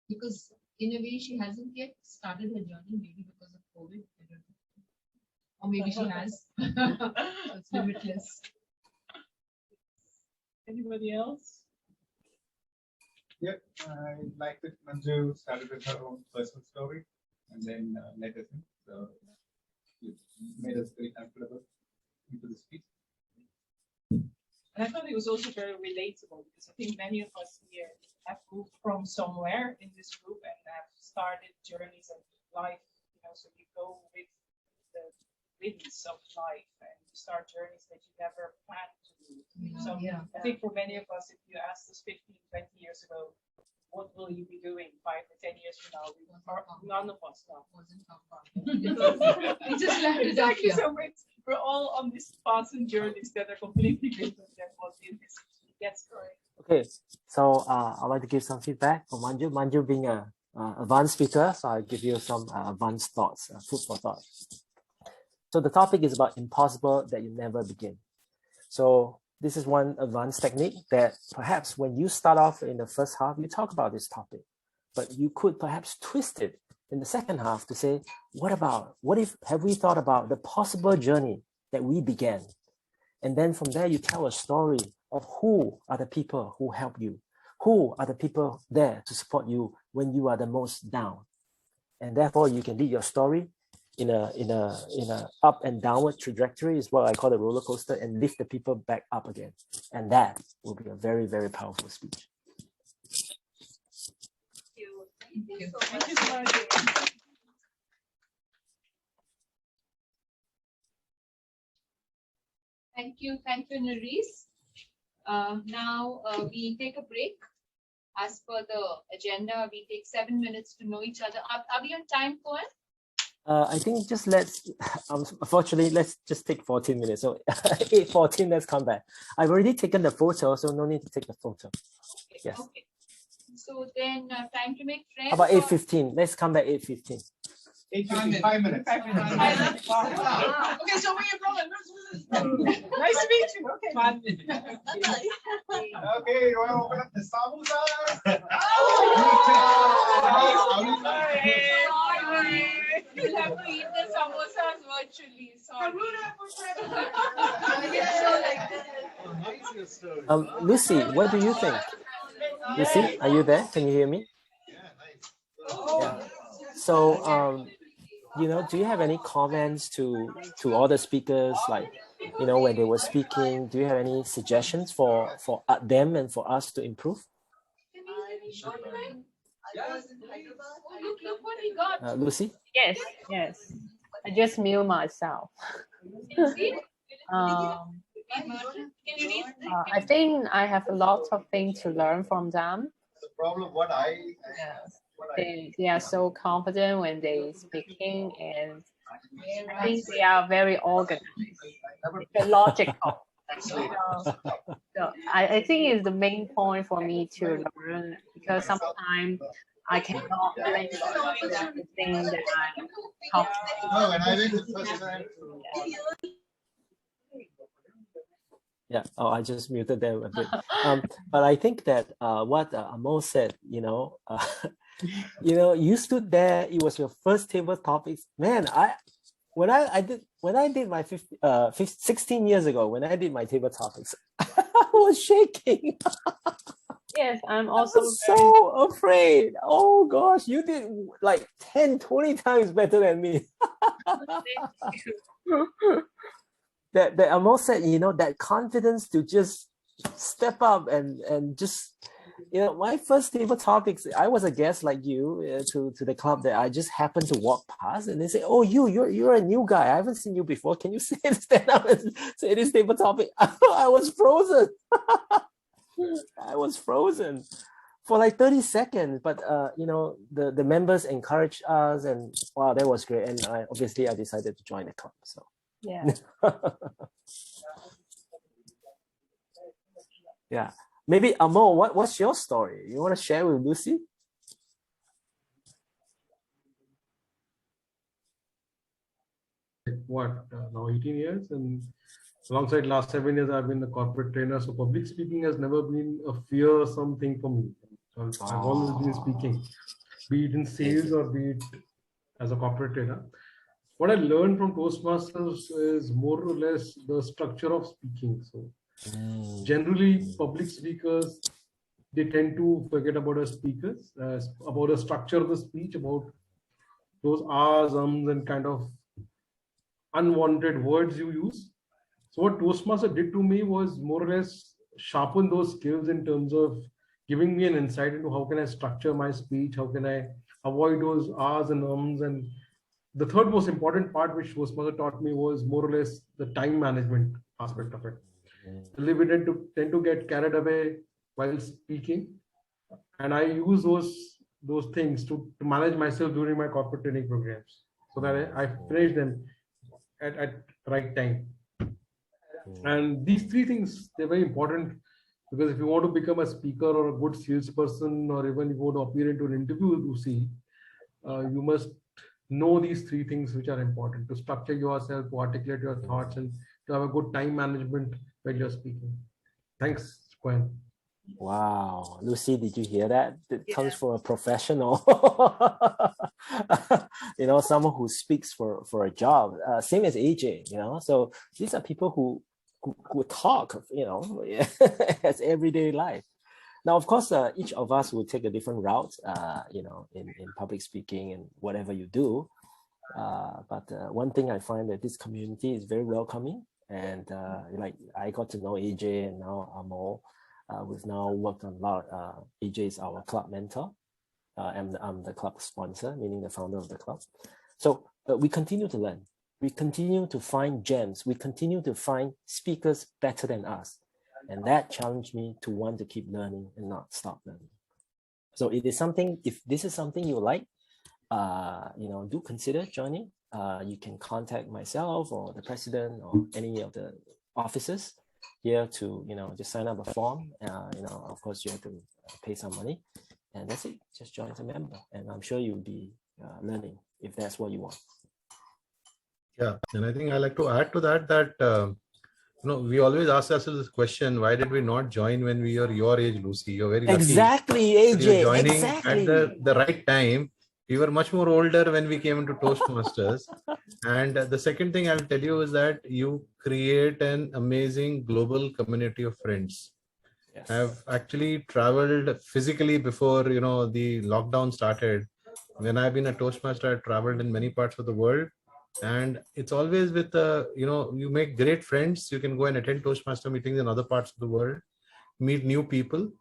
Because in a way, she hasn't yet started her journey, maybe because of COVID. I don't know. Or maybe she has. It's limitless. Anybody else? Yep, I like that Manju started with her own personal story and then let us in. So it made us very comfortable into the speech. And I thought it was also very relatable because I think many of us here have moved from somewhere in this group and have started journeys of life. You know, so you go with the winds of life and you start journeys that you never planned to do. So I think for many of us, if you asked us 15, 20 years ago, what will you be doing 5 or 10 years from now? None of us know. We just left it up Exactly. here. So we're all on these paths and journeys that are completely different than what we envisaged. Yes, correct. Okay, so I'd like to give some feedback for Manju. Manju being an advanced speaker, so I'll give you some advanced thoughts, food for thought. So the topic is about impossible that you never begin. So this is one advanced technique that perhaps when you start off in the first half, you talk about this topic, but you could perhaps twist it in the second half to say, have we thought about the possible journey that we began? And then from there, you tell a story of who are the people who help you, who are the people there to support you when you are the most down. And therefore you can lead your story in a up and downward trajectory is what I call the roller coaster, and lift the people back up again. And that will be a very, very powerful speech. Thank you so much. Thank you, Nerys. Now we take a break. As per the agenda, we take 7 minutes to know each other. Are we on time, Cohen? I think just unfortunately, let's just take 14 minutes. So 8:14, let's come back. I've already taken the photo, so no need to take the photo. Okay. Yes. Okay. So then time to make friends. How about 8:15? Let's come back 8:15. 5 minutes. Okay, so where you going? Nice to meet you. Okay. 5 minutes. Okay, you want to open up the samosas? You'll have to eat the samosas virtually. Sorry. Lucy, what do you think? Lucy, are you there? Can you hear me? Yeah. So, do you have any comments to all the speakers, like, when they were speaking? Do you have any suggestions for them and for us to improve? Look what he got. Lucy? Yes. I just mute myself. I think I have a lot of things to learn from them. The problem, They are so confident when they speaking, and I think they are very organized. They're logical. So I think it's the main point for me to learn, because sometimes I cannot blend the thing that I'm confident. No, and I think the first time Yeah. Oh, I just muted them a bit. But I think that what Amo said, you stood there. It was your first table topics. Man, when I did my 16 years ago, when I did my table topics, I was shaking. Yes, I'm I also was so afraid. Oh gosh, you did like 10, 20 times better than me. that Amol said, you know, that confidence to just step up and just, you know, my first table topics, I was a guest like you to the club that I just happened to walk past, and they say, "Oh, you're a new guy. I haven't seen you before. Can you stand up and say this table topic?" I was frozen. I was frozen for like 30 seconds, but you know, the members encouraged us, and wow, that was great. And I decided to join the club. So yeah. Yeah, maybe Amol, what's your story? You want to share with Lucy? What, now 18 years, and alongside last 7 years I've been a corporate trainer, so public speaking has never been a fearsome thing for me. I've always been speaking, be it in sales or be it as a corporate trainer. What I learned from Toastmasters is more or less the structure of speaking. So generally public speakers, they tend to forget about a speakers, about the structure of the speech, about those ahs, ums, and kind of unwanted words you use. So what Toastmaster did to me was more or less sharpen those skills in terms of giving me an insight into how can I structure my speech, how can I avoid those ahs and ums. And the third most important part which Toastmaster taught me was more or less the time management aspect of it. We tend to get carried away while speaking, and I use those things to manage myself during my corporate training programs, so that I finish them at right time. And these three things, they're very important, because if you want to become a speaker or a good salesperson, or even if you want to appear into an interview to see, you must know these three things which are important: to structure yourself, to articulate your thoughts, and to have a good time management when you're speaking. Thanks, Gwen. Wow, Lucy, did you hear that? It comes from a professional. You know, someone who speaks for a job, same as AJ, you know. So these are people who talk, you know, as everyday life. Now, of course, each of us will take a different route, you know, in public speaking and whatever you do. But one thing I find that this community is very welcoming, and like I got to know AJ and now Amol. We've now worked on a lot. AJ is our club mentor. I'm the club sponsor, meaning the founder of the club. So we continue to learn. We continue to find gems. We continue to find speakers better than us. And that challenged me to want to keep learning and not stop learning. So it is something, if this is something you like, you know, do consider joining. You can contact myself or the president or any of the officers here to, you know, just sign up a form. You know, of course you have to pay some money, and that's it. Just join as a member, and I'm sure you'll be learning if that's what you want. Yeah, and I think I like to add to that you know, we always ask ourselves this question: why did we not join when we were your age, Lucy? You're very lucky. Exactly, AJ. You're joining exactly. at the right time. We were much more older when we came into Toastmasters. And the second thing I'll tell you is that you create an amazing global community of friends. Yes. I've actually traveled physically before, you know, the lockdown started. When I've been a Toastmaster, I've traveled in many parts of the world. And it's always with, you know, you make great friends. You can go and attend Toastmaster meetings in other parts of the world, meet new people.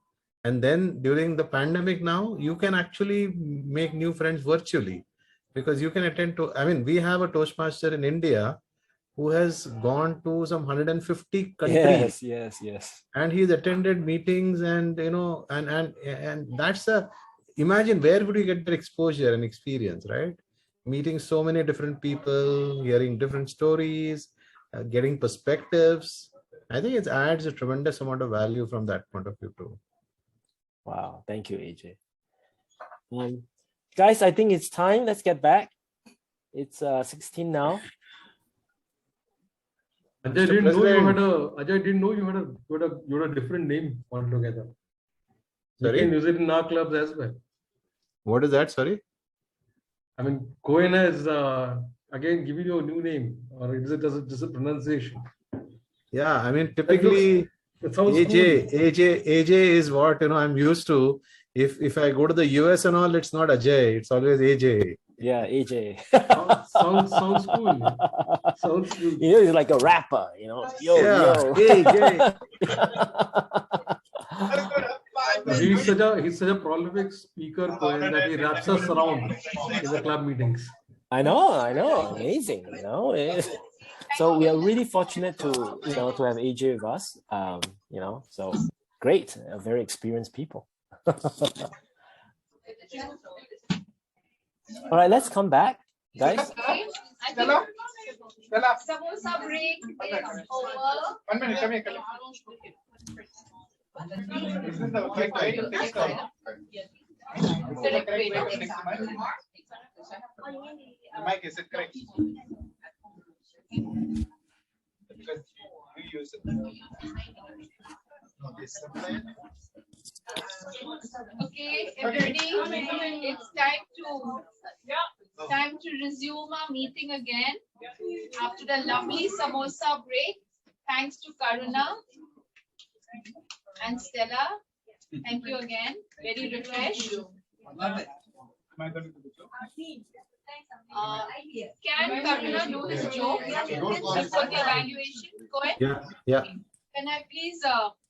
And then during the pandemic now, you can actually make new friends virtually, because you can attend to, I mean, we have a Toastmaster in India who has gone to some 150 countries. Yes. And he's attended meetings, and, you know, and that's imagine where would you get that exposure and experience, right? Meeting so many different people, hearing different stories, getting perspectives. I think it adds a tremendous amount of value from that point of view too. Wow, thank you, AJ. Guys, I think it's time. Let's get back. It's 16 now. Ajay didn't know you had a different name altogether. You can use it in our clubs as well. What is that? Sorry. I mean, Cohen has again giving you a new name, or is it just a pronunciation? Yeah, I mean, typically It sounds AJ is what, I'm used to. If I go to the US and all, it's not Ajay, it's always AJ. Yeah, AJ. sounds cool. Sounds cool. He's like a rapper, Yo, Yeah, yo. AJ. He's such a prolific speaker poet that he wraps us around in the club meetings. I know, amazing, So we are really fortunate to to have AJ with us. So great, very experienced people. All right, let's come back, guys. Stella? Samosa break is over. 1 minute, come here. Is this the correct way to take it or not? Is it the correct way to take the mic? The mic, is it correct? Because you use it. Okay, everybody, it's time to resume our meeting again after the lovely samosa break. Thanks to Karuna and Stella. Thank you again. Very refreshed. Love it. Am I going to do the joke? Can Karuna do his joke before the evaluation? Go ahead. Yeah. Can I please,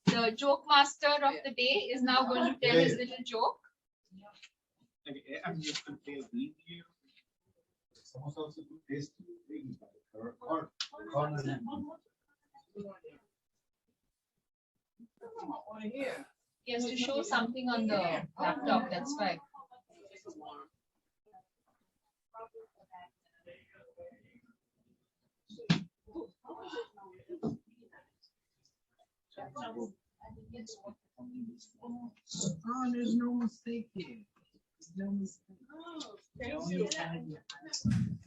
the joke master of the day is now going to tell his little joke. Okay, I'm just going to play a video. Someone's also do this thing. He has to show something on the laptop, that's why. Oh, there's no mistake here. No mistake.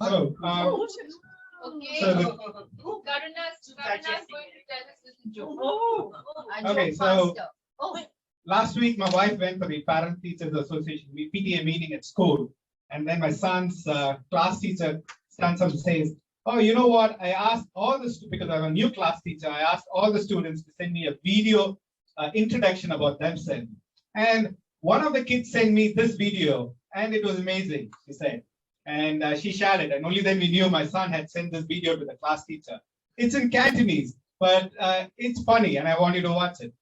So, Okay. So the- Karuna's going to tell us this joke. A Okay, joke so- master. last week, my wife went for the Parent Teachers Association PTA meeting at school. And then my son's class teacher stands up and says, oh, you know what? I asked all the students, because I'm a new class teacher, I asked all the students to send me a video introduction about themselves. And one of the kids sent me this video, and it was amazing, she said. And she shared it, and only then we knew my son had sent this video to the class teacher. It's in Cantonese, but it's funny, and I want you to watch it.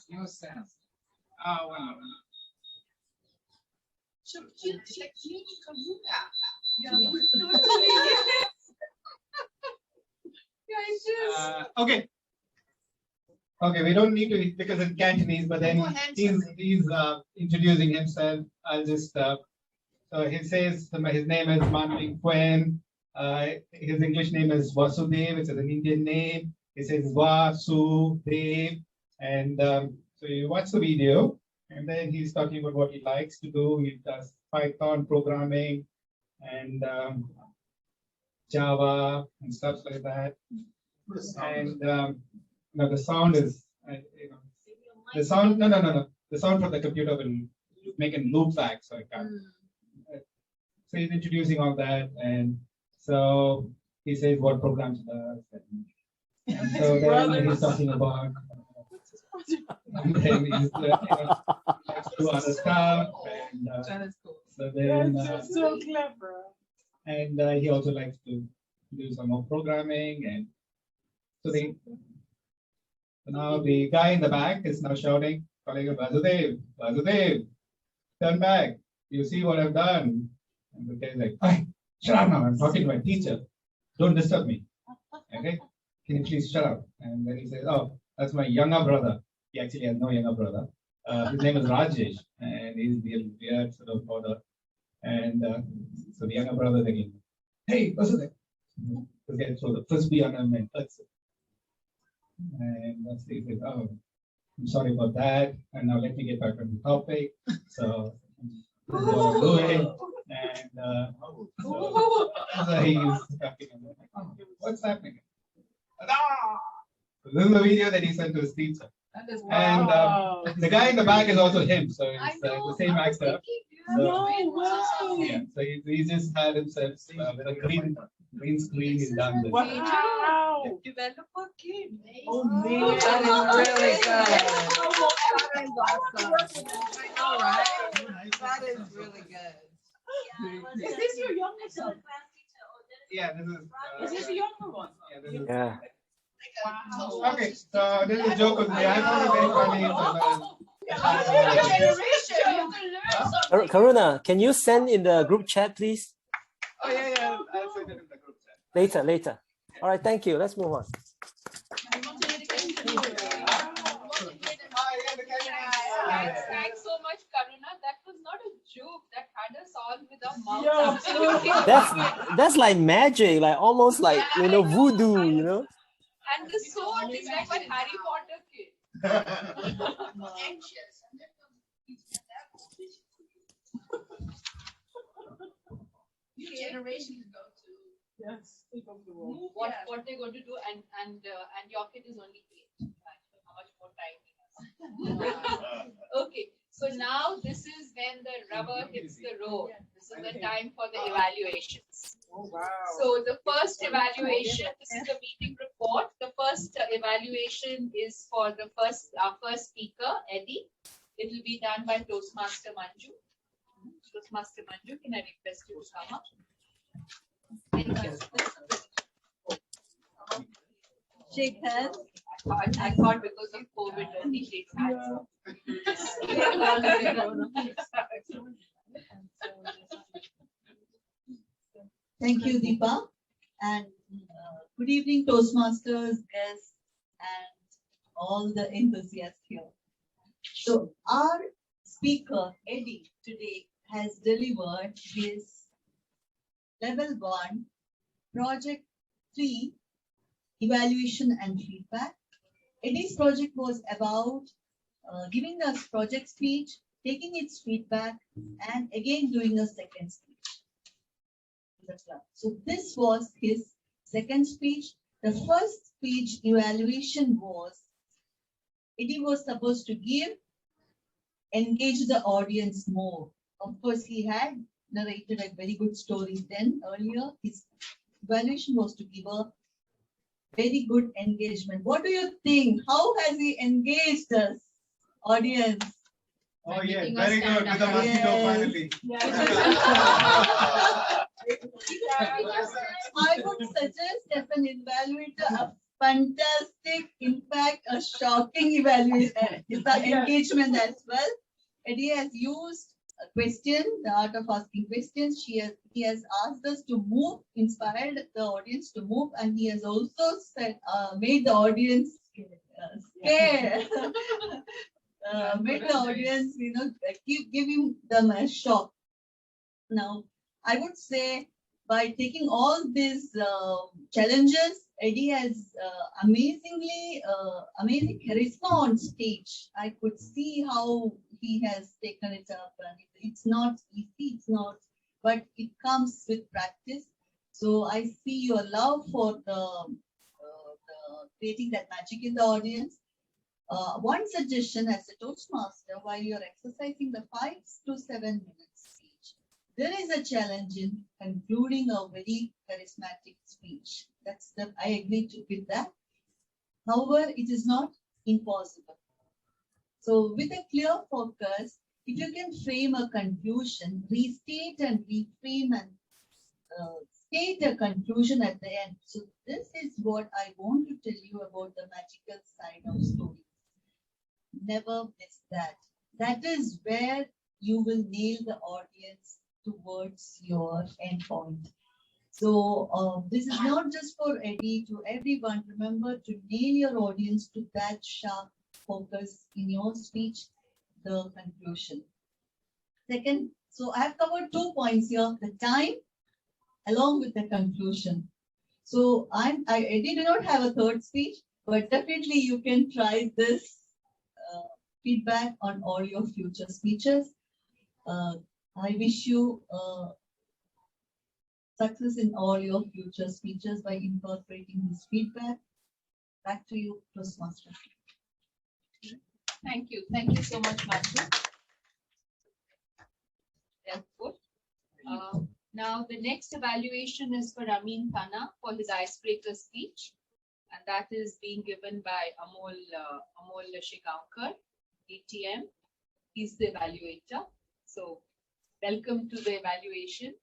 No sense. Oh, wow. Okay. Okay, we don't need to, because in Cantonese, but then he's introducing himself. I'll just, so he says his name is Manling Quen. His English name is Vasudev, which is an Indian name. He says Vasudev. And so you watch the video, and then he's talking about what he likes to do. He does Python programming and Java and stuff like that. And the sound is, the sound, no. The sound from the computer will make a loop back, so I can't. So he's introducing all that, and so he says what programs does. And so then he's talking about, and then he's do other stuff, and so then so clever. and he also likes to do some more programming, and so now the guy in the back is now shouting, calling him Vasudev, Vasudev, turn back. You see what I've done? And the guy's like, hey, shut up now. I'm talking to my teacher. Don't disturb me. Okay? Can you please shut up? And then he says, oh, that's my younger brother. He actually has no younger brother. His name is Rajesh, and he's the weird sort of father. And so the younger brother is again, hey, Vasudev. This guy throws the frisbee on him and touches it. And that's the thing. Oh, I'm sorry about that. And now let me get back on the topic. So, this is what I'm doing. And so he's talking about, oh, what's happening? So this is the video that he sent to his teacher. And the guy in the back is also him, so I it's know, the same I was actor. thinking, So- yeah. Yeah, so he just had himself with a green screen is done. This. Wow. Developer kid. Oh man, That is really good. That is awesome. I know, right? That is really good. Is this your younger son? Yeah, this is. Is this the younger one? Yeah, this is. Yeah. Wow. Okay, so this is a joke of the day. I found it very funny. Karuna, can you send in the group chat, please? Oh yeah. I'll send it in the group chat. Later. All right, thank you. Let's move on. Thanks so much, Karuna. That was not a joke. That had us all with our mouths Yeah. absolutely. That's like magic, like almost like voodoo, And the sword is like a Harry Potter kid. New generations go to Yes, take off the wall. What they're going to do, and your kid is only 8. How much more time he has. Okay, so now this is when the rubber hits the road. This is the time for the evaluations. Oh wow. So the first evaluation, this is the meeting report. The first evaluation is for our first speaker, Eddie. It will be done by Toastmaster Manju. Toastmaster Manju, can I request you to come up? Thank you. Shake hands. I thought because of COVID only shake hands. Thank you, Deepa. And good evening, Toastmasters, guests, and all the enthusiasts here. So our speaker, Eddie, today has delivered his Level 1, Project 3, Evaluation and Feedback. Eddie's project was about giving us project speech, taking its feedback, and again doing a second speech. So this was his second speech. The first speech evaluation was, Eddie was supposed to engage the audience more. Of course, he had narrated a very good story then earlier. His evaluation was to give a very good engagement. What do you think? How has he engaged us, audience? Oh yeah, very good with the mosquito finally. I would suggest as an evaluator a fantastic impact, a shocking evaluation, engagement as well. Eddie has used a question, the art of asking questions. He has asked us to move, inspired the audience to move, and he has also said, made the audience scared. Make the audience, giving them a shock. Now, I would say by taking all these challenges, Eddie has amazing charisma on stage. I could see how he has taken it up, and it's not easy, but it comes with practice. So I see your love for the creating that magic in the audience. One suggestion as a Toastmaster, while you're exercising the 5 to 7 minutes speech, there is a challenge in concluding a very charismatic speech. I agree with that. However, it is not impossible. So with a clear focus, if you can frame a conclusion, restate and reframe and state a conclusion at the end. So this is what I want to tell you about the magical side of story. Never miss that. That is where you will nail the audience towards your endpoint. So this is not just for Eddie, to everyone. Remember to nail your audience to that sharp focus in your speech, the conclusion. Second, so I have covered 2 points here, the time along with the conclusion. So Eddie did not have a third speech, but definitely you can try this feedback on all your future speeches. I wish you success in all your future speeches by incorporating this feedback. Back to you, Toastmaster. Thank you. Thank you so much, Matthew. That's good. Now, the next evaluation is for Amin Khanna for his icebreaker speech. And that is being given by Amol Shigaonkar, ATM. He's the evaluator. So, welcome to the evaluation.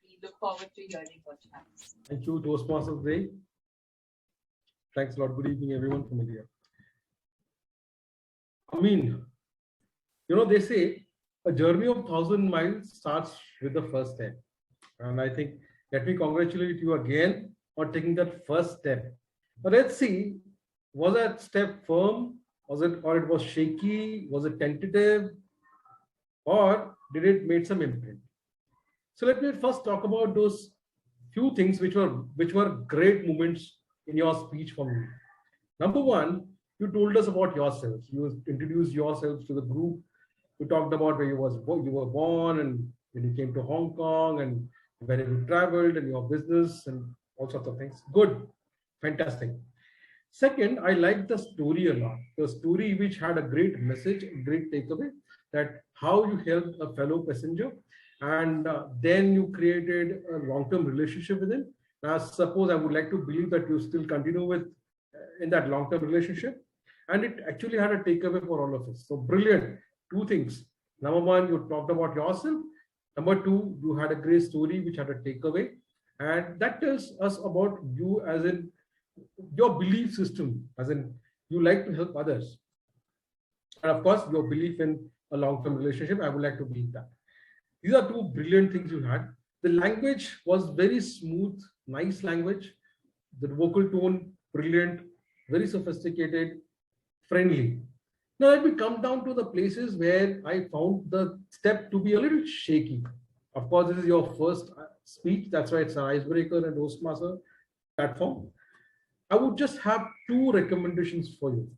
We look forward to hearing what you have to say. Thank you, Toastmasters Day. Thanks a lot. Good evening, everyone from India. I mean, they say a journey of 1,000 miles starts with the first step. And I think, let me congratulate you again on taking that first step. But let's see, was that step firm? Or it was shaky? Was it tentative? Or did it make some imprint? So let me first talk about those few things which were great moments in your speech for me. Number one, you told us about yourself. You introduced yourselves to the group. You talked about where you were born and when you came to Hong Kong and where you traveled and your business and all sorts of things. Good, fantastic. Second, I liked the story a lot. The story which had a great message, a great takeaway, that how you helped a fellow passenger and then you created a long-term relationship with him. Now, suppose I would like to believe that you still continue with in that long-term relationship, and it actually had a takeaway for all of us. So brilliant. Two things. Number one, you talked about yourself. Number two, you had a great story which had a takeaway, and that tells us about you as in your belief system, as in you like to help others, and of course your belief in a long-term relationship. I would like to believe that. These are two brilliant things you had. The language was very smooth, nice language. The vocal tone, brilliant, very sophisticated, friendly. Now let me come down to the places where I found the step to be a little shaky. Of course, this is your first speech. That's why it's an icebreaker and Toastmaster platform. I would just have two recommendations for you.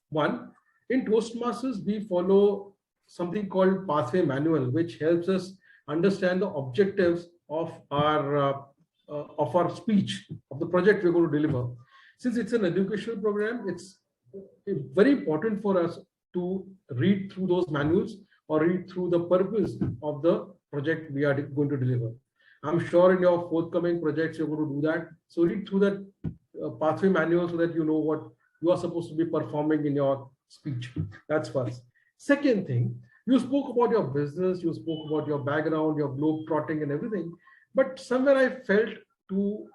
One, in Toastmasters, we follow something called Pathway Manual, which helps us understand the objectives of our speech, of the project we're going to deliver. Since it's an educational program, it's very important for us to read through those manuals or read through the purpose of the project we are going to deliver. I'm sure in your forthcoming projects, you're going to do that. So read through that pathway manual so that you know what you are supposed to be performing in your speech. That's first. Second thing, you spoke about your business, you spoke about your background, your globe trotting and everything. But somewhere I felt to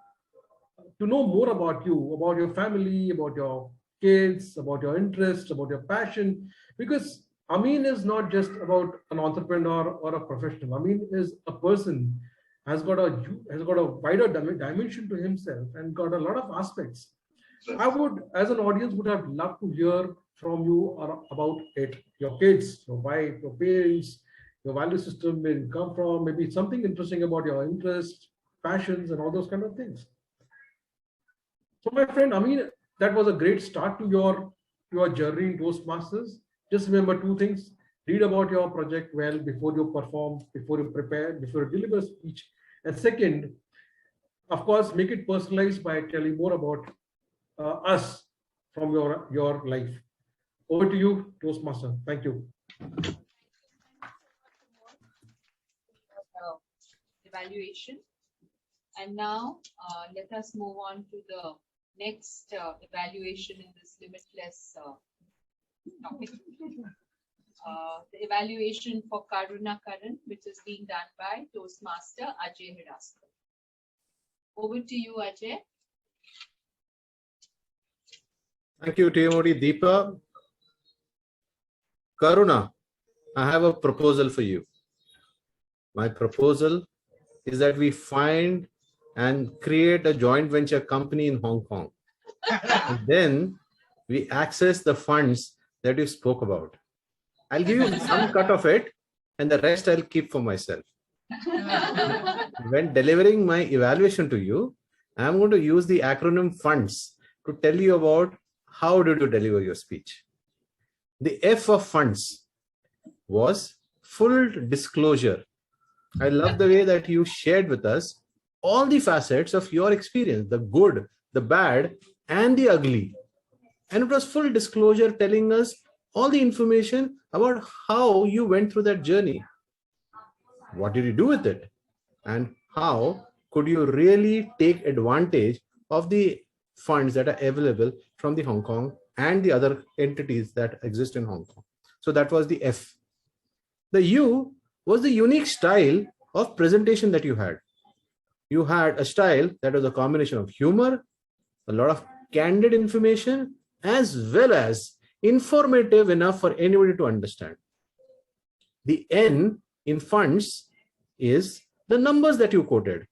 know more about you, about your family, about your kids, about your interests, about your passion, because Amin is not just about an entrepreneur or a professional. Amin is a person, has got a wider dimension to himself and got a lot of aspects. I would, as an audience, would have loved to hear from you about it, your kids, your wife, your parents, your value system, where you come from, maybe something interesting about your interests, passions, and all those kind of things. So my friend, Amin, that was a great start to your journey in Toastmasters. Just remember two things. Read about your project well before you perform, before you prepare, before you deliver a speech. And second, of course, make it personalized by telling more about us from your life. Over to you, Toastmaster. Thank you. Evaluation. And now let us move on to the next evaluation in this limitless topic. The evaluation for Karuna Karan, which is being done by Toastmaster Ajay Hiraskar. Over to you, Ajay. Thank you, Tmodi. Deepa. Karuna, I have a proposal for you. My proposal is that we find and create a joint venture company in Hong Kong. And then we access the funds that you spoke about. I'll give you some cut of it and the rest I'll keep for myself. When delivering my evaluation to you, I'm going to use the acronym FUNDS to tell you about how did you deliver your speech. The F of FUNDS was full disclosure. I love the way that you shared with us all the facets of your experience, the good, the bad, and the ugly. And it was full disclosure telling us all the information about how you went through that journey. What did you do with it? And how could you really take advantage of the funds that are available from the Hong Kong and the other entities that exist in Hong Kong? So that was the F. The U was the unique style of presentation that you had. You had a style that was a combination of humor, a lot of candid information, as well as informative enough for anybody to understand. The N in funds is the numbers that you quoted.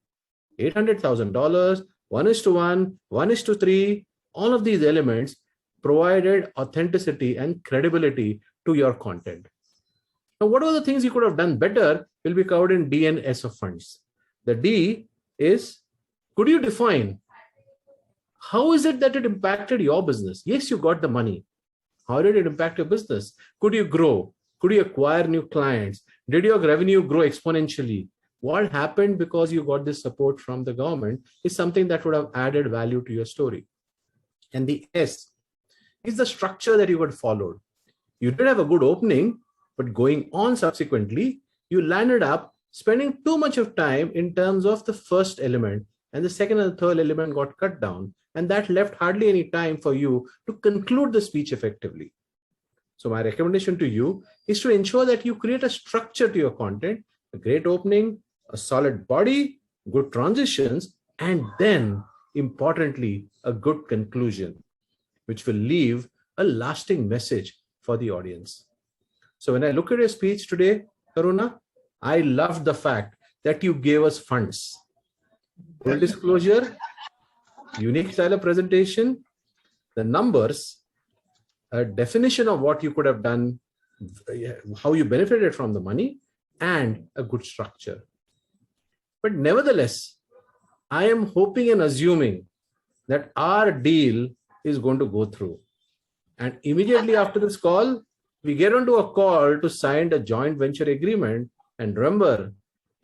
$800,000, 1:1, 1:3, all of these elements provided authenticity and credibility to your content. Now, what are the things you could have done better will be covered in D and S of funds. The D is, could you define how is it that it impacted your business? Yes, you got the money. How did it impact your business? Could you grow? Could you acquire new clients? Did your revenue grow exponentially? What happened because you got this support from the government is something that would have added value to your story. And the S is the structure that you had followed. You did have a good opening, but going on subsequently, you landed up spending too much of time in terms of the first element, and the second and the third element got cut down, and that left hardly any time for you to conclude the speech effectively. So my recommendation to you is to ensure that you create a structure to your content, a great opening, a solid body, good transitions, and then importantly, a good conclusion, which will leave a lasting message for the audience. So when I look at your speech today, Karuna, I loved the fact that you gave us funds. Full disclosure, unique style of presentation, the numbers, a definition of what you could have done, how you benefited from the money, and a good structure. But nevertheless, I am hoping and assuming that our deal is going to go through. And immediately after this call, we get onto a call to sign a joint venture agreement. And remember,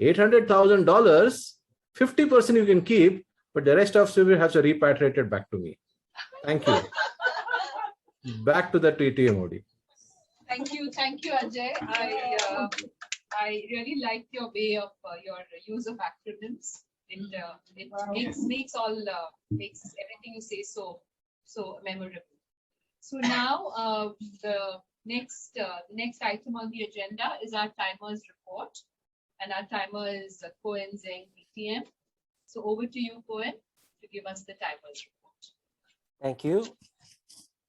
$800,000, 50% you can keep, but the rest of you have to repatriate it back to me. Thank you. Back to the TTMOD. Thank you, Ajay. I really liked your way of your use of acronyms. It makes everything you say so memorable. So now the next item on the agenda is our timers report, and our timer is Cohen Zeng BTM. So over to you, Cohen, to give us the timers report. Thank you.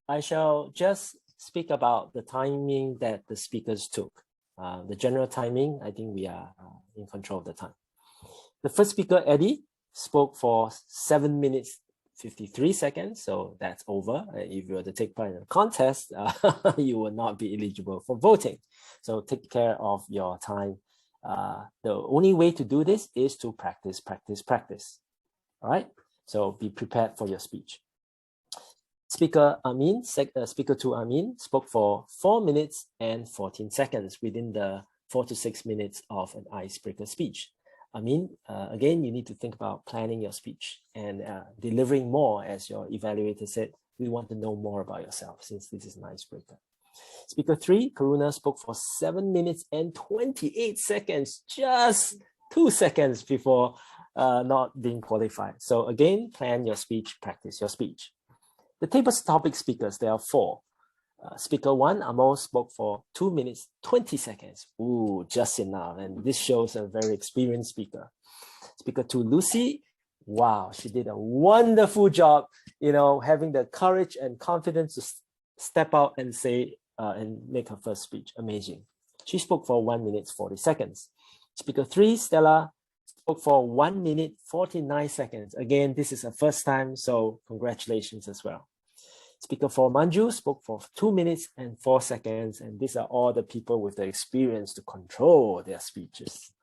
I shall just speak about the timing that the speakers took. The general timing, I think we are in control of the time. The first speaker, Eddie, spoke for 7 minutes, 53 seconds. So that's over. If you were to take part in a contest, you will not be eligible for voting. So take care of your time. The only way to do this is to practice, practice, practice. All right. So be prepared for your speech. Speaker Amin, speaker 2 Amin, spoke for 4 minutes and 14 seconds within the 4 to 6 minutes of an icebreaker speech. Amin, again, you need to think about planning your speech and delivering more. As your evaluator said, we want to know more about yourself since this is an icebreaker. Speaker 3, Karuna, spoke for 7 minutes and 28 seconds, just 2 seconds before not being qualified. So again, plan your speech, practice your speech. The table's topic speakers, there are 4. Speaker 1, Amo, spoke for 2 minutes, 20 seconds. Ooh, just enough. And this shows a very experienced speaker. Speaker 2, Lucy, wow, she did a wonderful job, having the courage and confidence to step out and say, and make her first speech. Amazing. She spoke for 1 minute, 40 seconds. Speaker 3, Stella, spoke for 1 minute, 49 seconds. Again, this is her first time, so congratulations as well. Speaker 4, Manju, spoke for 2 minutes and 4 seconds, and these are all the people with the experience to control their speeches.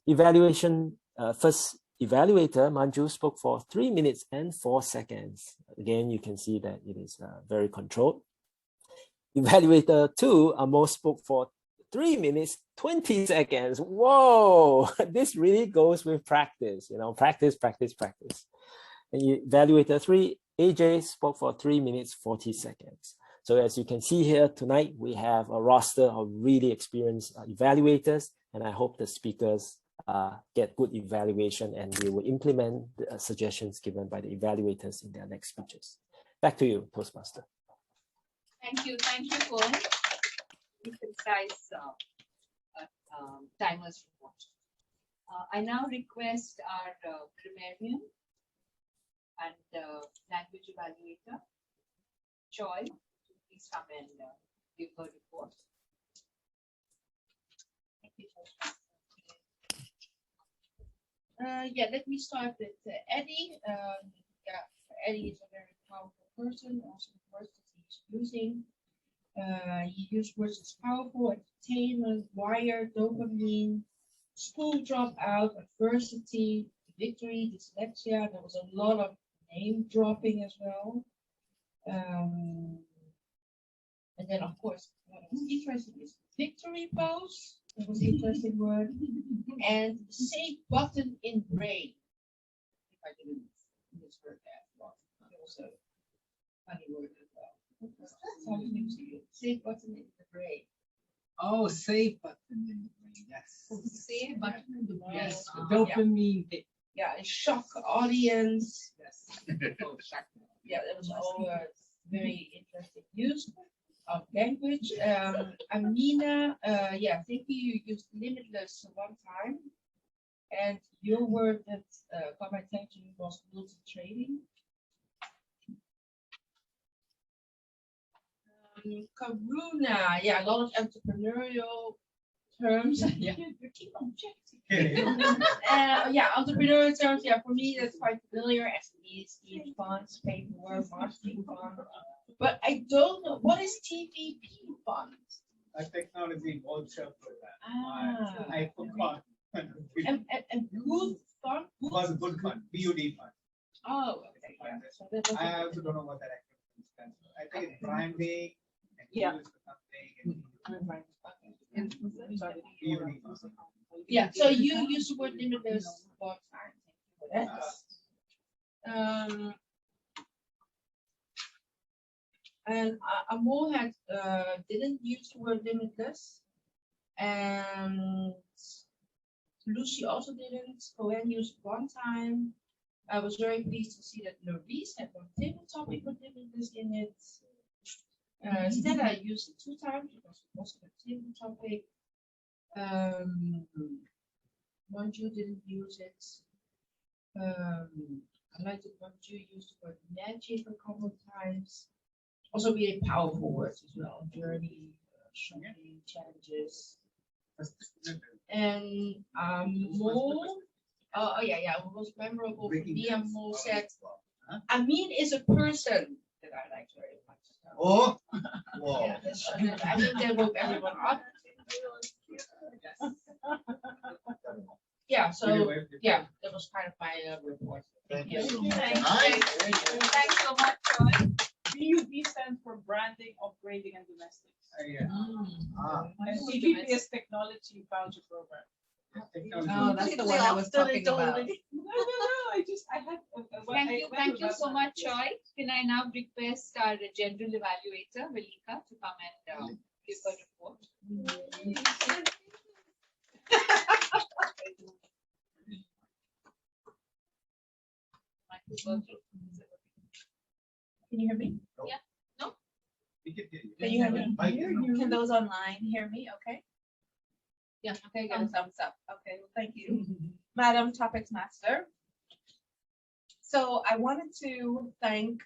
First evaluator, Manju, spoke for 3 minutes and 4 seconds. Again, you can see that it is very controlled. Evaluator 2, Amo, spoke for 3 minutes, 20 seconds. Whoa, this really goes with practice, practice, practice, practice. And evaluator 3, AJ, spoke for 3 minutes, 40 seconds. So as you can see here tonight, we have a roster of really experienced evaluators, and I hope the speakers get good evaluation and they will implement the suggestions given by the evaluators in their next speeches. Back to you, Toastmaster. Thank you, Paul. Concise timers report. I now request our grammarian and language evaluator, Choi, to please come and give her report. Thank you, Yeah, let me start with Eddie. Yeah, Eddie is a very powerful person, also the words that he's using. He used words as powerful, entertainment, wire, dopamine, school dropout, adversity, victory, dyslexia. There was a lot of name dropping as well. And then, of course, what was interesting is victory pose. That was an interesting word. And save button in brain. If I didn't misheard that, well, it was a funny word as well. Sounds new to you. Save button in the brain. Oh, save button in the brain, yes. Save button in the brain. Yes, the dopamine hit. Yeah, and shock audience. Yes. Yeah, that was all very interesting use of language. Amina, yeah, I think you used limitless one time. And your word that caught my attention was multi-trading. Karuna, yeah, a lot of entrepreneurial terms. Yeah, you keep objecting. Yeah, entrepreneurial terms. Yeah, for me that's quite familiar. SMEs, scheme funds, paperwork, marketing fund. But I don't know what is Tbp Fund. A technology workshop for that. Ah. I forgot. And good fund. It was a good fund. BUD fund. Oh, okay. Yeah. So that was I also don't know what that actually stands for. I think it's branding. Yeah. BUD fund. Yeah. So you use the word limitless one time. Thank you for that. And Amol had didn't use the word limitless, and Lucy also didn't. Cohen used one time. I was very pleased to see that Louise had one table topic with limitless in it. Stella used it 2 times because it was a table topic. Manju didn't use it. I liked it. Manju used the word magic a couple of times. Also really powerful words as well. Journey, shopping, challenges. And Mo, oh yeah, it was memorable for me. And Mo said, Amin is a person that I like very much. Oh, wow. Yeah, I think that woke everyone up. Yeah, so yeah, that was kind of my report. Thank you. Thanks so much, Troy. BUD stands for Branding, Upgrading, and Domestics. And TBP is Technology Voucher Program. Oh, that's the one I was talking about. No, I had. Thank you so much, Choi. Can I now request our general evaluator, Velika, to come and give her report? Can you hear me? Yeah. No? Can you hear me? Can those online hear me? Okay. Yeah. Okay. Get a thumbs up. Okay. Well, thank you, Madam Topics Master. So I wanted to thank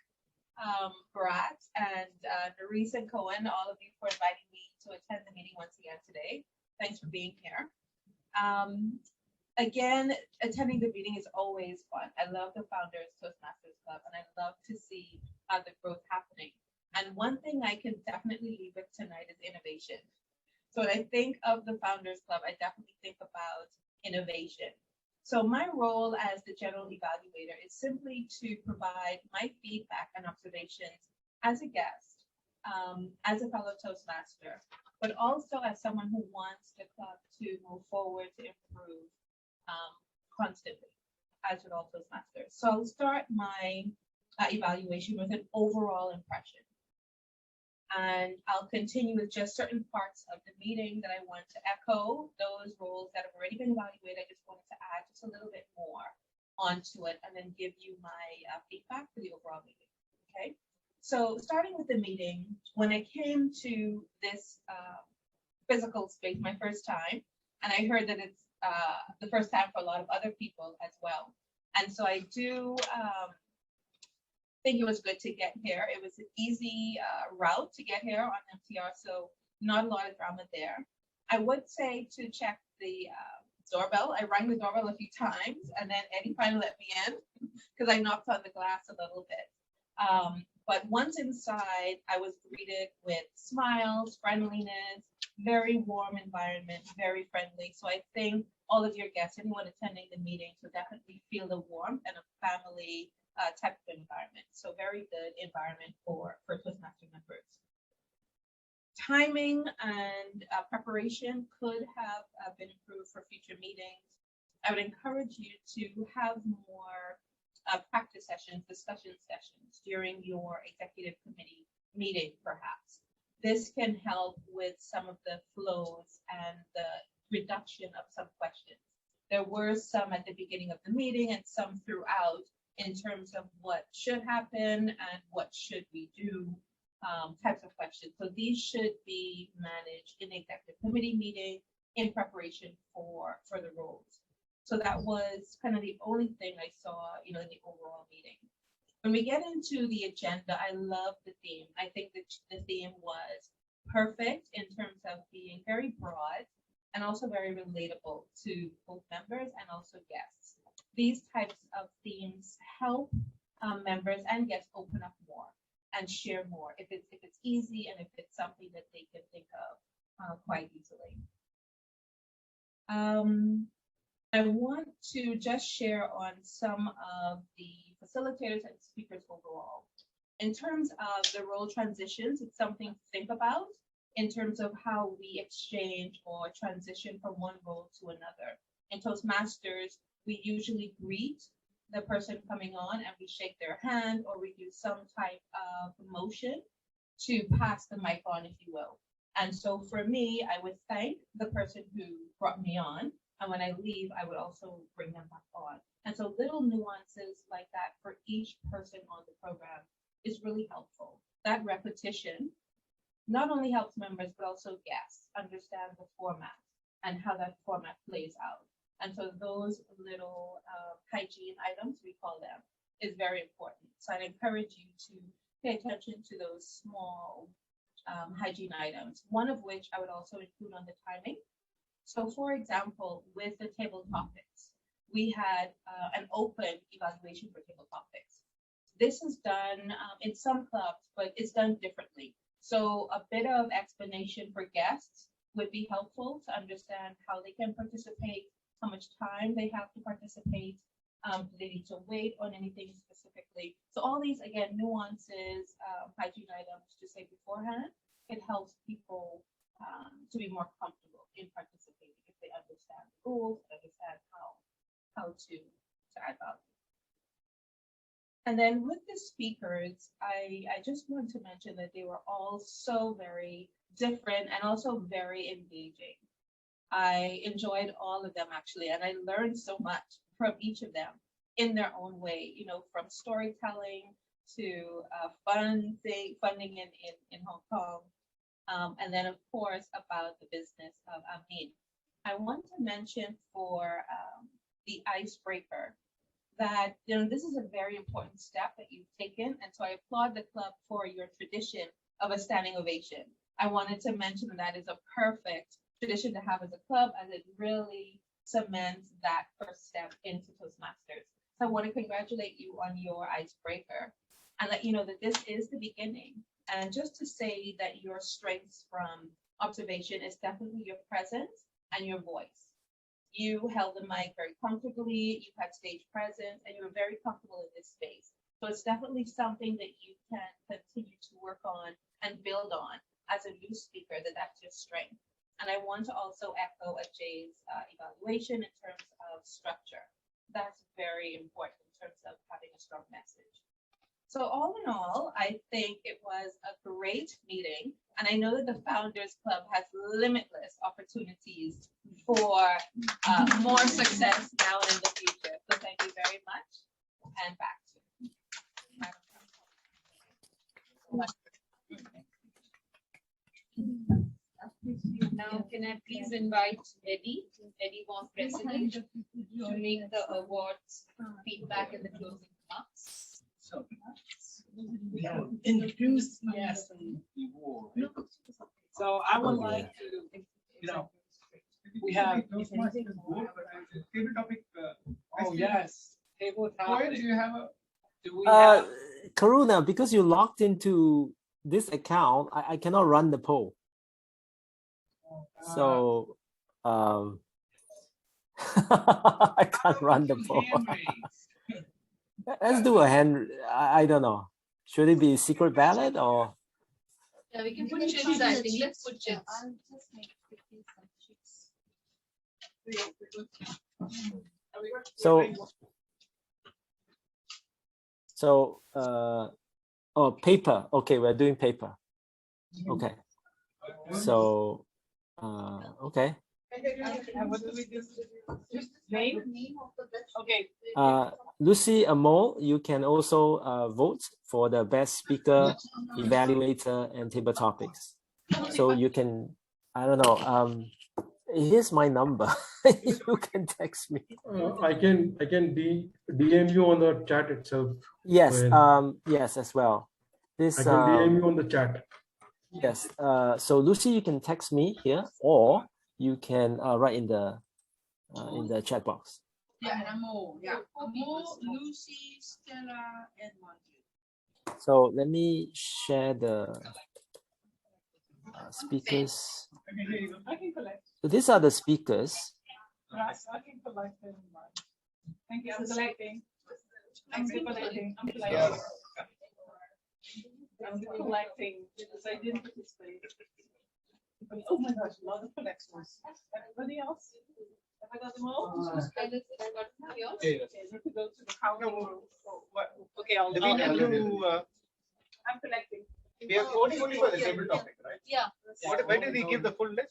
Bharat and Nerys and Cohen, all of you, for inviting me to attend the meeting once again today. Thanks for being here. Again, attending the meeting is always fun. I love the Founders Toastmasters Club, and I love to see the growth happening. And one thing I can definitely leave with tonight is innovation. So when I think of the Founders Club, I definitely think about innovation. So my role as the general evaluator is simply to provide my feedback and observations as a guest, as a fellow Toastmaster, but also as someone who wants the club to move forward, to improve constantly, as with all Toastmasters. So I'll start my evaluation with an overall impression. And I'll continue with just certain parts of the meeting that I want to echo those roles that have already been evaluated. I just wanted to add just a little bit more onto it and then give you my feedback for the overall meeting. Okay, so starting with the meeting, when I came to this physical space my first time, and I heard that it's the first time for a lot of other people as well. And so I do think it was good to get here. It was an easy route to get here on MTR, so not a lot of drama there. I would say to check the doorbell. I rang the doorbell a few times, and then Eddie finally let me in because I knocked on the glass a little bit. But once inside, I was greeted with smiles, friendliness, very warm environment, very friendly. So I think all of your guests, anyone attending the meeting, will definitely feel the warmth and a family type of environment. So very good environment for Toastmaster members. Timing and preparation could have been improved for future meetings. I would encourage you to have more practice sessions, discussion sessions during your executive committee meeting, perhaps. This can help with some of the flows and the reduction of some questions. There were some at the beginning of the meeting and some throughout in terms of what should happen and what should we do types of questions. So these should be managed in the executive committee meeting in preparation for the roles. So that was kind of the only thing I saw, in the overall meeting. When we get into the agenda, I love the theme. I think that the theme was perfect in terms of being very broad and also very relatable to both members and also guests. These types of themes help members and guests open up more and share more if it's easy and if it's something that they can think of quite easily. I want to just share on some of the facilitators and speakers overall. In terms of the role transitions, it's something to think about in terms of how we exchange or transition from one role to another. In Toastmasters, we usually greet the person coming on and we shake their hand, or we do some type of motion to pass the mic on, if you will. And so for me, I would thank the person who brought me on. And when I leave, I would also bring them back on. And so little nuances like that for each person on the program is really helpful. That repetition not only helps members, but also guests understand the format and how that format plays out. And so those little hygiene items, we call them, is very important. So I'd encourage you to pay attention to those small hygiene items, one of which I would also include on the timing. So for example, with the table topics, we had an open evaluation for table topics. This is done in some clubs, but it's done differently. So a bit of explanation for guests would be helpful to understand how they can participate, how much time they have to participate, do they need to wait on anything specifically. So all these, again, nuances, hygiene items to say beforehand, it helps people to be more comfortable in participating if they understand the rules, understand how to add value. And then with the speakers, I just want to mention that they were all so very different and also very engaging. I enjoyed all of them actually, and I learned so much from each of them in their own way, from storytelling to funding in Hong Kong, and then of course about the business of Amin. I want to mention for the icebreaker that this is a very important step that you've taken, and so I applaud the club for your tradition of a standing ovation. I wanted to mention that is a perfect tradition to have as a club, as it really cements that first step into Toastmasters. So I want to congratulate you on your icebreaker and let you know that this is the beginning. And just to say that your strengths from observation is definitely your presence and your voice. You held the mic very comfortably, you had stage presence, and you were very comfortable in this space. So it's definitely something that you can continue to work on and build on as a new speaker, that's your strength. And I want to also echo Jay's evaluation in terms of structure. That's very important in terms of having a strong message. So all in all, I think it was a great meeting. And I know that the Founders Club has limitless opportunities for more success now and in the future. So thank you very much. And back to you. Now, can I please invite Eddie, Wong, President, to make the awards feedback in the closing remarks? So we have introduced yes. So I would like to, we have. Table topic. Oh, yes. Table topic. Do you have a? Do we have? Karuna, because you logged into this account, I cannot run the poll. So I can't run the poll. Let's do a hand. I don't know. Should it be secret ballot or? Yeah, we can put chits, I think. Let's put chits. I'll just make So paper. Okay, we're doing paper. Okay. So okay. Name? Okay. Lucy Amol, you can also vote for the best speaker, evaluator, and table topics. So you can, I don't know. Here's my number. You can text me. I can DM you on the chat itself. Yes. Yes, as well. This I can DM you on the chat. Yes. So Lucy, you can text me here, or you can write in the chat box. Yeah, and Amo, Lucy, Stella, and Monty. So let me share the speakers. I can collect. So these are the speakers. Yes, I can collect them. Thank you. I'm collecting. I'm collecting. I'm collecting. I'm collecting because I didn't participate. Oh my gosh, a lot of collections. Everybody else? Have I got them all? Okay, let's go to the counter. Okay, I'll I'm collecting. We have voting only for the table topic, right? Yeah. Where did he give the full list?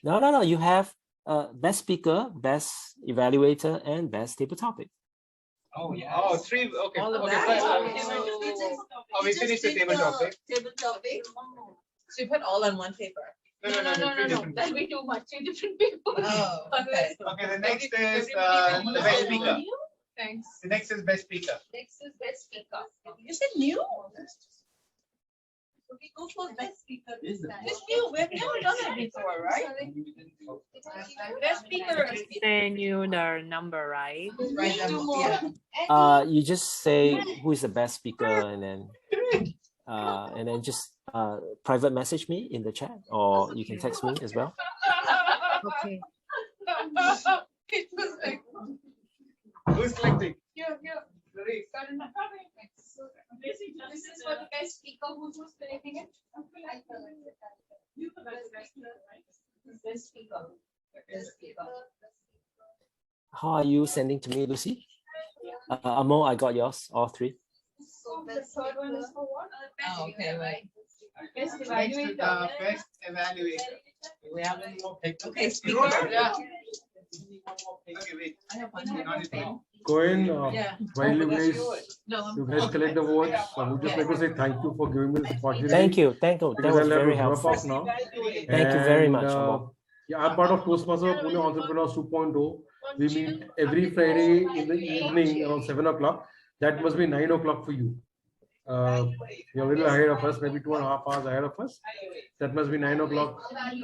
No. You have best speaker, best evaluator, and best table topic. Oh yeah. Oh, three. Okay. All of Okay. that. We finished the table topic. Table topic. So you put all on one paper. No. That'll be too much. 2 different people. Oh, okay. Okay. The next is the best speaker. Thanks. The next is best speaker. Next is best speaker. You said new? We go for best speaker this time. It's new. We've never done it before, right? Best speaker. Send you the number, right? Right, yeah. You just say who is the best speaker, and then just private message me in the chat, or you can text me as well. Okay. Who's collecting? This is for the best speaker. Who's collecting it? Best speaker. Best speaker. How are you sending to me, Lucy? Amo, I got yours, all three. So The third one is for what? Oh, okay, right. Best Next is evaluator. best evaluator. We have any more papers? Okay, speaker. Yeah. Okay, wait. I have one. Go in. Yeah. While you That's guys yours. No, you guys collect the votes, I would just like to say thank you for giving me this opportunity. Thank you. That Because was I'll have very to drop helpful. off now. Thank you very much, And, Amo. yeah, I'm part of Toastmasters Pune Entrepreneurs 2.0. We meet every Friday in the evening around 7 o'clock. That must be 9 o'clock for you. You're a little ahead of us, maybe 2.5 hours ahead of us. That must be 9 o'clock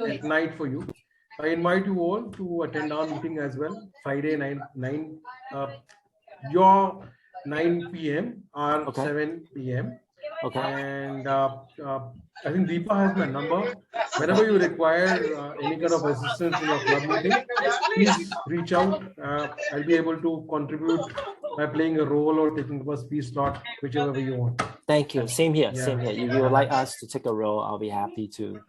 at night for you. I invite you all to attend our meeting as well. Friday 9 your 9 p.m. or Okay. 7 p.m. Okay. And I think Deepa has my number. Whenever you require any kind of assistance in your club meeting, please reach out. I'll be able to contribute by playing a role or taking up a speech slot, whichever way you want. Thank you. Same here. Yeah. Same here. If you would like us to take a role, I'll be happy to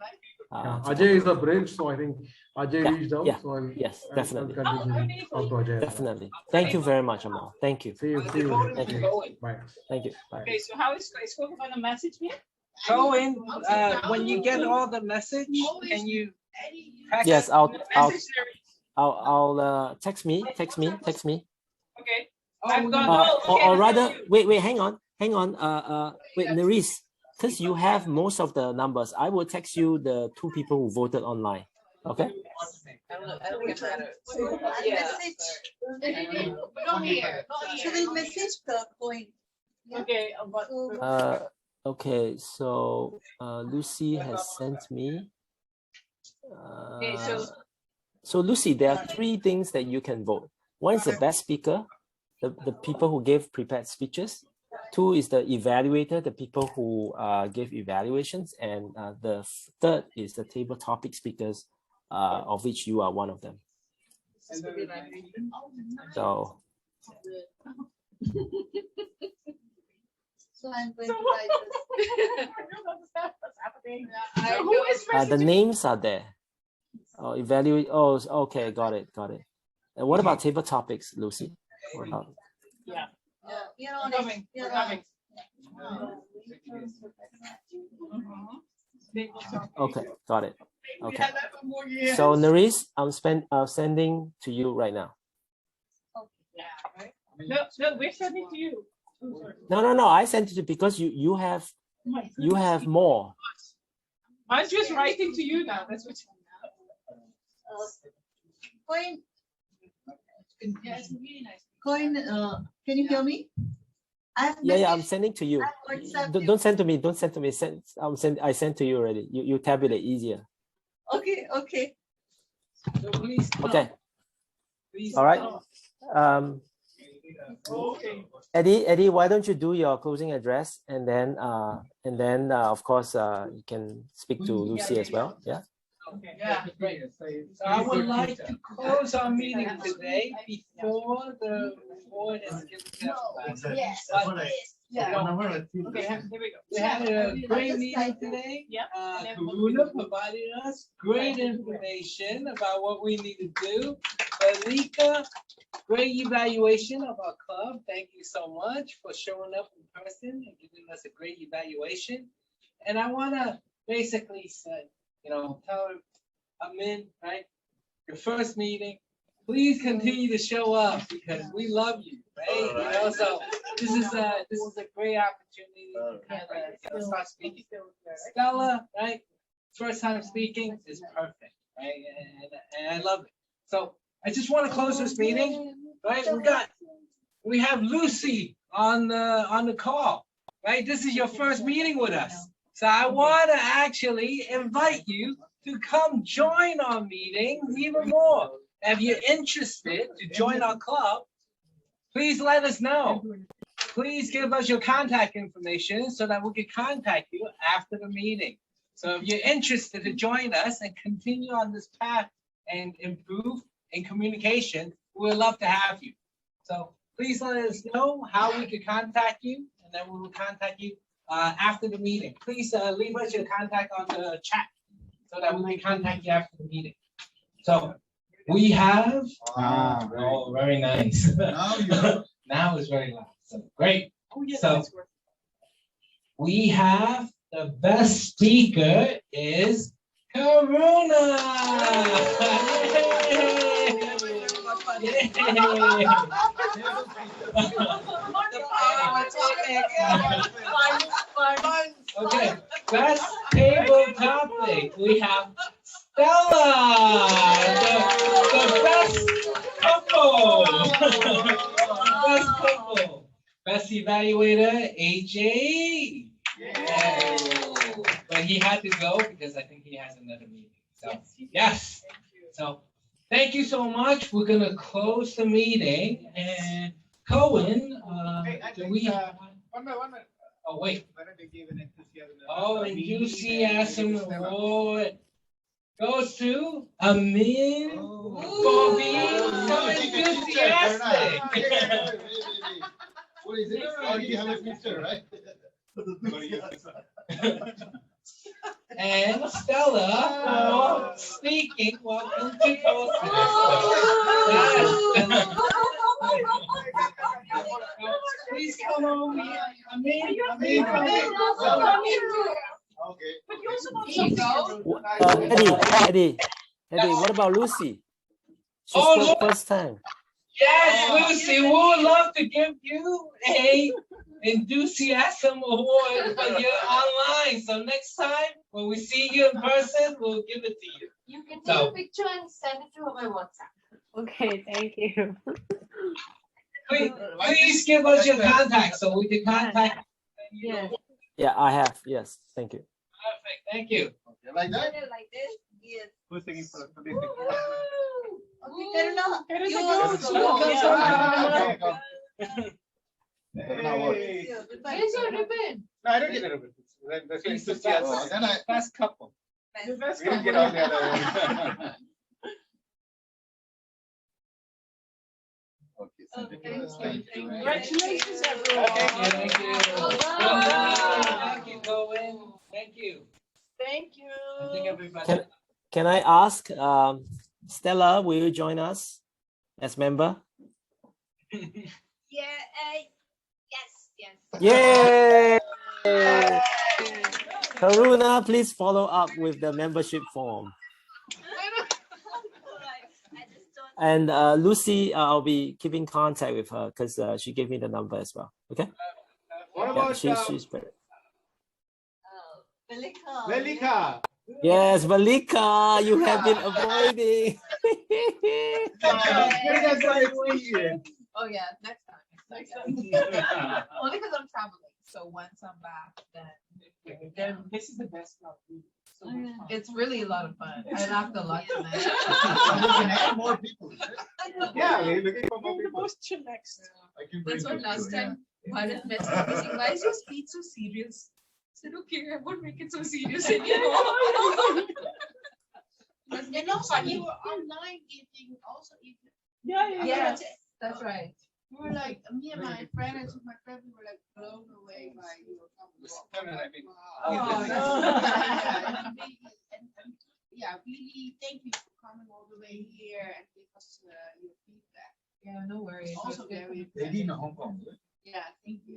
Ajay is a bridge, so I think Ajay reached out. Yeah. So I'll, Yes, I'll definitely. continue to talk to Ajay. Definitely. Thank you very much, Amal. Thank you. See you. See you. Thank you. Bye. Thank you. Bye. Okay, so how is Cohen going to message me? Cohen, when you get all the message, can you? Yes, I'll Message there. text me. Okay. Oh, I've got. Or rather, wait, hang on. Wait, Nerys, since you have most of the numbers, I will text you the 2 people who voted online. Okay. I don't think it matters. So we'll message the coin. Okay. Okay, so Lucy has sent me. Okay, So Lucy, there are 3 things that you can vote. One is the best speaker, the people who gave prepared speeches. 2 is the evaluator, the people who gave evaluations, and the 3rd is the table topic speakers, of which you are one of them. So. So I'm going to write this. The names are there. Oh, evaluate. Oh, okay, got it. And what about table topics, Lucy? What about? Yeah. You're on Coming. it. We're coming. Okay, got it. Okay. So Nerys, I'm sending to you right now. No, we're sending to you. No. I sent it to because you have more. I'm just writing to you now. That's what. Coin, Yeah, it's really nice. Coin, can you hear me? Yeah, I'm sending to you. WhatsApp Don't send to me. I sent to you already. You tabulate easier. Okay. So please. Okay. Please. All right. Okay. Eddie, why don't you do your closing address, and then of course you can speak to Lucy as well. Yeah. Okay. Yeah. Great. So I would like to close our meeting today before it is given to Yes. Okay, here we go. We had a great meeting today. Yeah. Karuna provided us great information about what we need to do. Alika, great evaluation of our club. Thank you so much for showing up in person and giving us a great evaluation. And I want to basically say, tell Amin, right? Your first meeting, please continue to show up because we love you, right? So this is a great opportunity to start speaking. Stella, right? First time speaking is perfect, right? And I love it. So I just want to close this meeting, right? We have Lucy on the call, right? This is your first meeting with us. So I want to actually invite you to come join our meetings even more. If you're interested to join our club, please let us know. Please give us your contact information so that we can contact you after the meeting. So if you're interested to join us and continue on this path and improve in communication, we would love to have you. So please let us know how we can contact you, and then we will contact you after the meeting. Please leave us your contact on the chat so that we can contact you after the meeting. So we have, oh, very nice. Now it's very loud. So great. So we have the best speaker is Karuna. Okay, best table topic. We have Stella, the best couple. Best couple. Best evaluator, AJ. Yeah. But he had to go because I think he has another meeting. So yes. So thank you so much. We're gonna close the meeting. And Cohen, do we have one minute. Oh wait. Oh, enthusiasm award goes to Amin for being so enthusiastic. What is it? Oh, you have a picture, right? And Stella for speaking. Welcome to Toastmasters. Please come on. Okay. Eddie, what about Lucy? She Oh, spoke Lu- first time. Yes, Lucy, we would love to give you a enthusiasm award for your online. So next time when we see you in person, we'll give it to you. You can take a picture and send it to my WhatsApp. Okay, thank you. Please give us your contact so we can contact you. Yes. Yeah, I have. Yes, thank you. Perfect, thank you. You like that? Like this? Yes. Who's singing for us? Okay, Karuna. You Karuna, also. go. Karuna, what? Where's your ribbon? No, I don't get a ribbon. That's It's the enthusiasm. Then I. best couple. We don't get all the other. Okay, send it to us. Thank you. Congratulations, everyone. Thank you. Thank you, Cohen. Thank you. Thank you. I think everybody. Can I ask, Stella, will you join us as member? Yeah, yes. Yay! Karuna, please follow up with the membership form. And Lucy, I'll be keeping contact with her because she gave me the number as well. Okay. What Yeah, about she's very. Velika? Yes, Valika, you have been avoiding. Oh, yeah, next time. Only because I'm traveling. So once I'm back, then This is the best club. So much fun. it's really a lot of fun. I laughed a lot tonight. More people. Yeah, we're looking for more The people. most chillaxed. I can bring That's what you last too. time Bharat messaged me saying, why is your speech so serious? I said, okay, I won't make it so serious anymore. And also you were online eating, also eating. Yeah. Yes, that's right. We were like, me and my friend and my friend, we were like blown away by your company. Oh, Yeah, really, thank you for coming all the way here and give us your feedback. Yeah, no worries. Also very. They did in Hong Kong. Yeah, thank you.